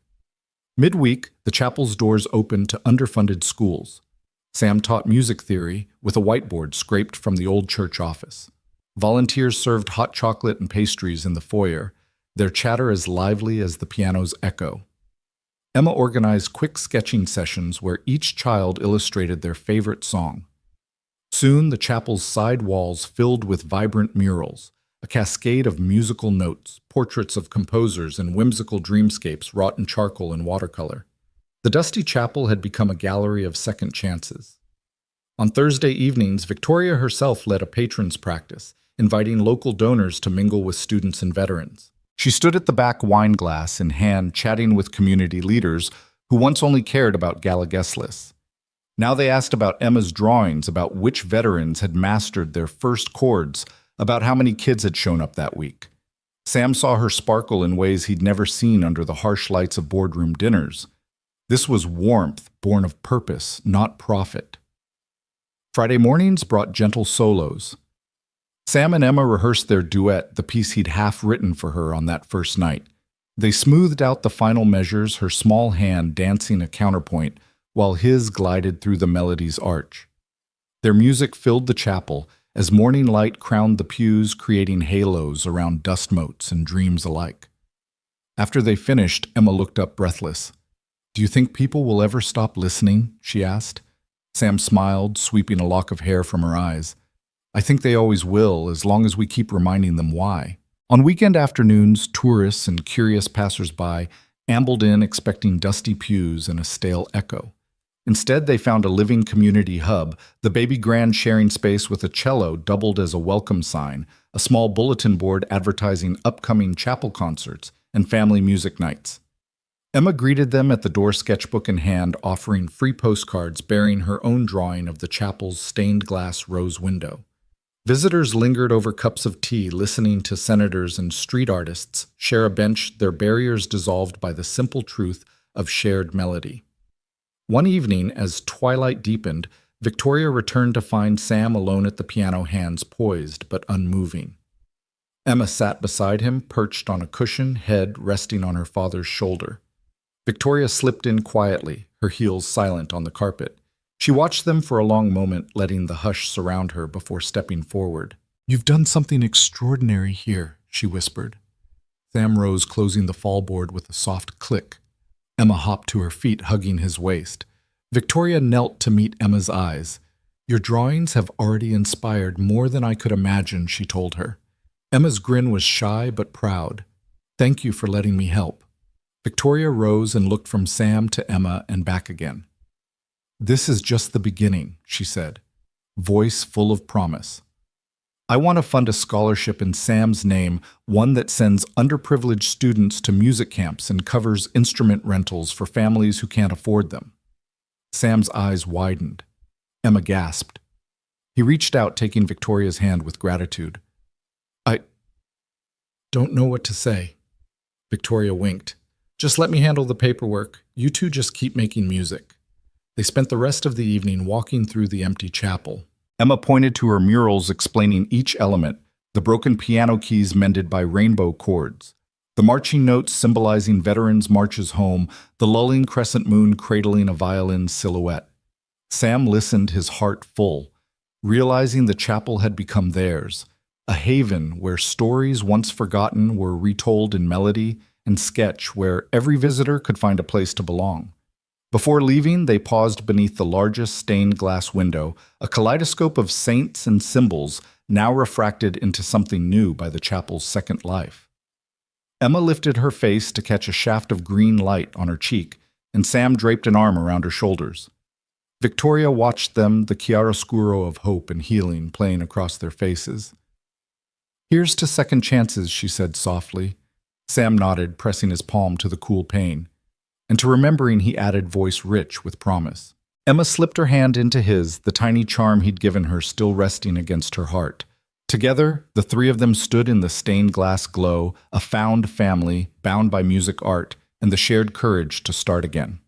Midweek, the chapel's doors opened to underfunded schools. Sam taught music theory with a whiteboard scraped from the old church office. Volunteers served hot chocolate and pastries in the foyer, their chatter as lively as the piano's echo. Emma organized quick sketching sessions where each child illustrated their favorite song. Soon, the chapel's side walls filled with vibrant murals, a cascade of musical notes, portraits of composers, and whimsical dreamscapes wrought in charcoal and watercolor. The dusty chapel had become a gallery of second chances. On Thursday evenings, Victoria herself led a patrons' practice, inviting local donors to mingle with students and veterans. She stood at the back, wine glass in hand, chatting with community leaders who once only cared about gala guest lists. Now they asked about Emma's drawings, about which veterans had mastered their first chords, about how many kids had shown up that week. Sam saw her sparkle in ways he'd never seen under the harsh lights of boardroom dinners. This was warmth born of purpose, not profit. Friday mornings brought gentle solos. Sam and Emma rehearsed their duet, the piece he'd half written for her on that first night. They smoothed out the final measures, her small hand dancing a counterpoint, while his glided through the melody's arch. Their music filled the chapel as morning light crowned the pews, creating halos around dust motes and dreams alike. After they finished, Emma looked up breathless. "Do you think people will ever stop listening?" she asked. Sam smiled, sweeping a lock of hair from her eyes. "I think they always will, as long as we keep reminding them why." On weekend afternoons, tourists and curious passers-by ambled in expecting dusty pews and a stale echo. Instead, they found a living community hub. The baby grand sharing space with a cello doubled as a welcome sign, a small bulletin board advertising upcoming chapel concerts and family music nights. Emma greeted them at the door, sketchbook in hand, offering free postcards bearing her own drawing of the chapel's stained glass rose window. Visitors lingered over cups of tea, listening to senators and street artists share a bench, their barriers dissolved by the simple truth of shared melody. One evening, as twilight deepened, Victoria returned to find Sam alone at the piano, hands poised but unmoving. Emma sat beside him, perched on a cushion, head resting on her father's shoulder. Victoria slipped in quietly, her heels silent on the carpet. She watched them for a long moment, letting the hush surround her before stepping forward. "You've done something extraordinary here," she whispered. Sam rose, closing the fallboard with a soft click. Emma hopped to her feet, hugging his waist. Victoria knelt to meet Emma's eyes. "Your drawings have already inspired more than I could imagine," she told her. Emma's grin was shy but proud. "Thank you for letting me help." Victoria rose and looked from Sam to Emma and back again. "This is just the beginning," she said, voice full of promise. "I want to fund a scholarship in Sam's name, one that sends underprivileged students to music camps and covers instrument rentals for families who can't afford them." Sam's eyes widened. Emma gasped. He reached out, taking Victoria's hand with gratitude. "I don't know what to say." Victoria winked. "Just let me handle the paperwork. You two just keep making music." They spent the rest of the evening walking through the empty chapel. Emma pointed to her murals explaining each element, the broken piano keys mended by rainbow chords, the marching notes symbolizing veterans' marches home, the lulling crescent moon cradling a violin's silhouette. Sam listened, his heart full, realizing the chapel had become theirs, a haven where stories once forgotten were retold in melody and sketch, where every visitor could find a place to belong. Before leaving, they paused beneath the largest stained glass window, a kaleidoscope of saints and symbols now refracted into something new by the chapel's second life. Emma lifted her face to catch a shaft of green light on her cheek, and Sam draped an arm around her shoulders. Victoria watched them, the chiaroscuro of hope and healing playing across their faces. "Here's to second chances," she said softly. Sam nodded, pressing his palm to the cool pane. And to remembering, he added, voice rich with promise. Emma slipped her hand into his, the tiny charm he'd given her still resting against her heart. Together, the three of them stood in the stained glass glow, a found family, bound by music art, and the shared courage to start again.